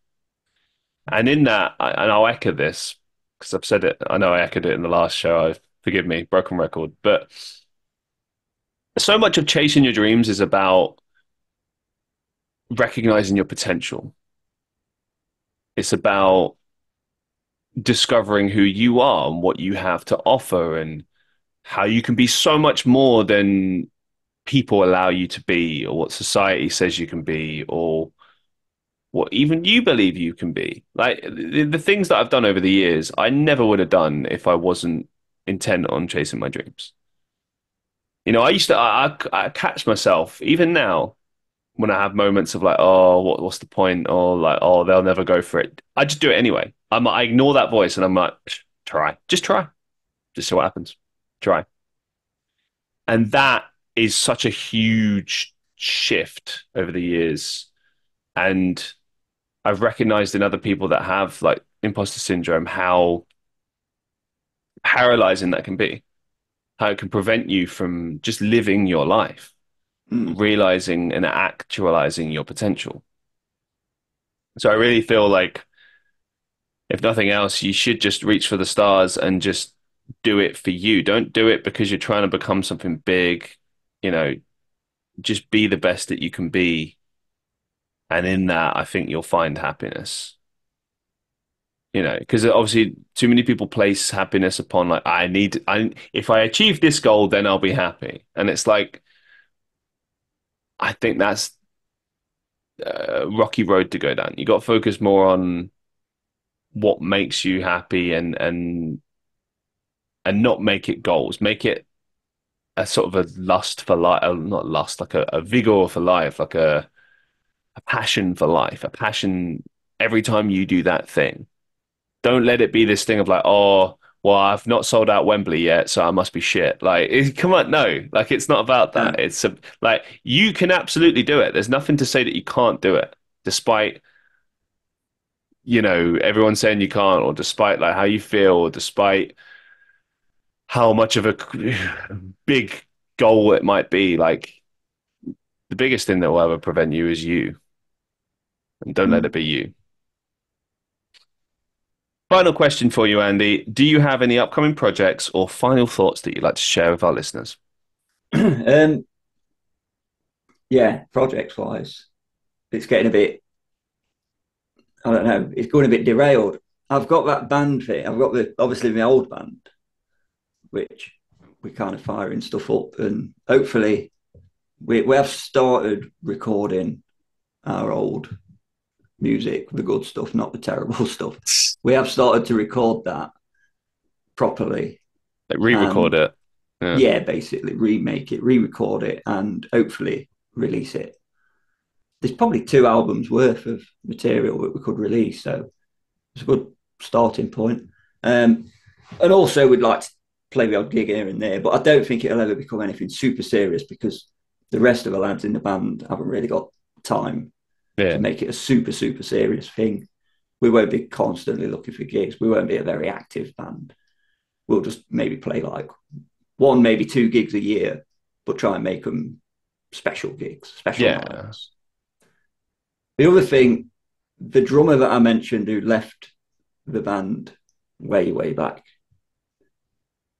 And in that, and I'll echo this because I've said it, I know I echoed it in the last show. Forgive me, broken record. But so much of chasing your dreams is about recognizing your potential. It's about discovering who you are and what you have to offer and how you can be so much more than people allow you to be or what society says you can be or what even you believe you can be. Like the things that I've done over the years, I never would have done if I wasn't intent on chasing my dreams. I used to, I catch myself even now when I have moments of like, oh, what's the point? Or like, oh, they'll never go for it. I just do it anyway. I ignore that voice and I'm like, try, just see what happens. Try. And that is such a huge shift over the years. And I've recognized in other people that have like imposter syndrome how paralyzing that can be, how it can prevent you from just living your life, Mm, realizing and actualizing your potential. So I really feel like, if nothing else, you should just reach for the stars and just do it for you. Don't do it because you're trying to become something big. You know, just be the best that you can be. And in that, I think you'll find happiness. Because obviously too many people place happiness upon like if I achieve this goal, then I'll be happy. And it's like I think that's a rocky road to go down. You got to focus more on what makes you happy and not make it goals. Make it a sort of a lust for life, not lust, like a vigor for life, like a passion for life, a passion every time you do that thing. Don't let it be this thing of like, oh, well, I've not sold out Wembley yet, so I must be shit. Like, come on, no, like it's not about that. no, Like you can absolutely do it. There's nothing to say that you can't do it, despite everyone saying you can't, or despite like how you feel, or despite how much of a big goal it might be. Like the biggest thing that will ever prevent you is you, and don't let it mm. be you. Final question for you, Andy. Do you have any upcoming projects or final thoughts that you'd like to share with our listeners? um, yeah, projects wise, it's getting a bit. I don't know. It's going a bit derailed. I've got that band thing. I've got obviously my old band, which we're kind of firing stuff up, and hopefully we have started recording our old music, the good stuff, not the terrible stuff. We have started to record that properly, Like re-record and it. Yeah. yeah, basically remake it, re-record it, and hopefully release it. There's probably 2 albums worth of material that we could release, so it's a good starting point. And also, we'd like to play the odd gig here and there, but I don't think it'll ever become anything super serious because the rest of the lads in the band haven't really got time to Yeah. make it a super, super serious thing. We won't be constantly looking for gigs. We won't be a very active band. We'll just maybe play like 1, maybe 2 gigs a year, but try and make them special gigs, special Yeah. nights. The other thing, the drummer that I mentioned who left the band way, way back.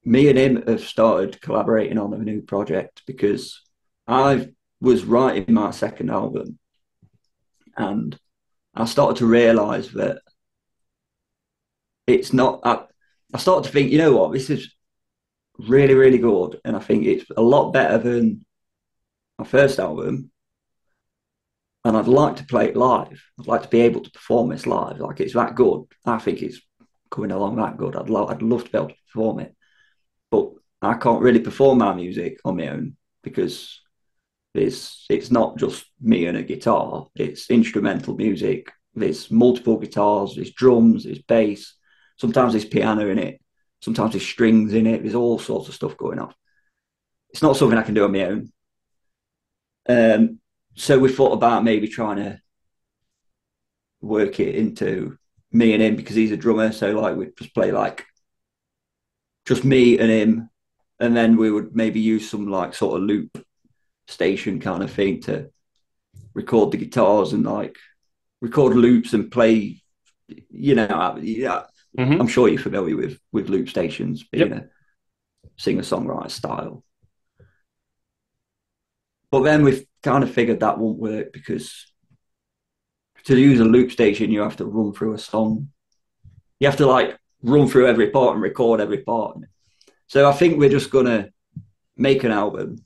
Me and him have started collaborating on a new project because I was writing my second album and I started to realize that it's not. I started to think, you know what, this is really, really good. And I think it's a lot better than my first album. And I'd like to play it live. I'd like to be able to perform this live. Like it's that good. I think it's coming along that good. I'd love to be able to perform it. But I can't really perform my music on my own because it's not just me and a guitar. It's instrumental music. There's multiple guitars, there's drums, there's bass. Sometimes there's piano in it. Sometimes there's strings in it. There's all sorts of stuff going on. It's not something I can do on my own. So we thought about maybe trying to work it into me and him because he's a drummer. So like we'd just play like just me and him, and then we would maybe use some like sort of loop station kind of thing to record the guitars and like record loops and play. Yeah, Hmm. I'm sure you're familiar with loop stations being Yep. a singer songwriter style. But then we've kind of figured that won't work because to use a loop station, you have to run through a song. You have to like run through every part and record every part. So I think we're just gonna make an album.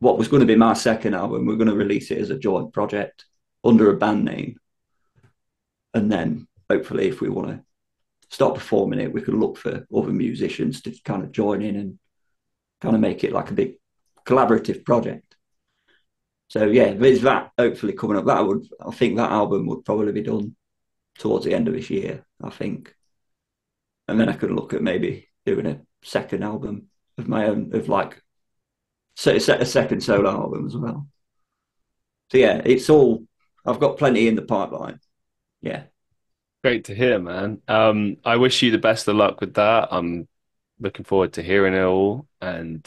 What was going to be my second album, we're going to release it as a joint project under a band name, and then hopefully, if we want to start performing it, we can look for other musicians to kind of join in and kind of make it like a big collaborative project. So yeah, there's that hopefully coming up. I think that album would probably be done towards the end of this year, I think, and then I could look at maybe doing a second album of my own, of like a second solo album as well. So yeah, it's all. I've got plenty in the pipeline. Yeah, Great to hear, man. I wish you the best of luck with that. I'm looking forward to hearing it all. And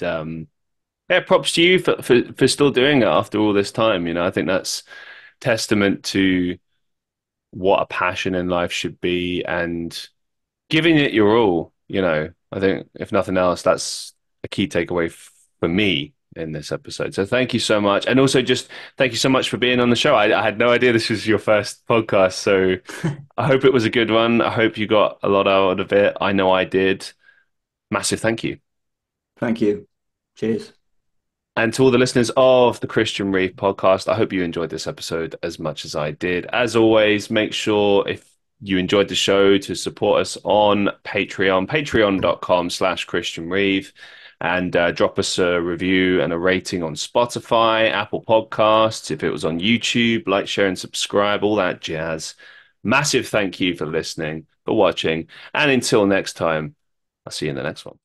yeah, props to you for still doing it after all this time. I think that's testament to what a passion in life should be and giving it your all. I think if nothing else, that's a key takeaway for me in this episode. So thank you so much. And also just thank you so much for being on the show. I had no idea this was your first podcast. So I hope it was a good one. I hope you got a lot out of it. I know I did. Massive thank you. thank you. Cheers. And to all the listeners of the Christian Reeve podcast, I hope you enjoyed this episode as much as I did. As always, make sure if you enjoyed the show to support us on Patreon, patreon.com/Christian Reeve, and drop us a review and a rating on Spotify, Apple Podcasts. If it was on YouTube, like, share, and subscribe, all that jazz. Massive thank you for listening, for watching. And until next time, I'll see you in the next one.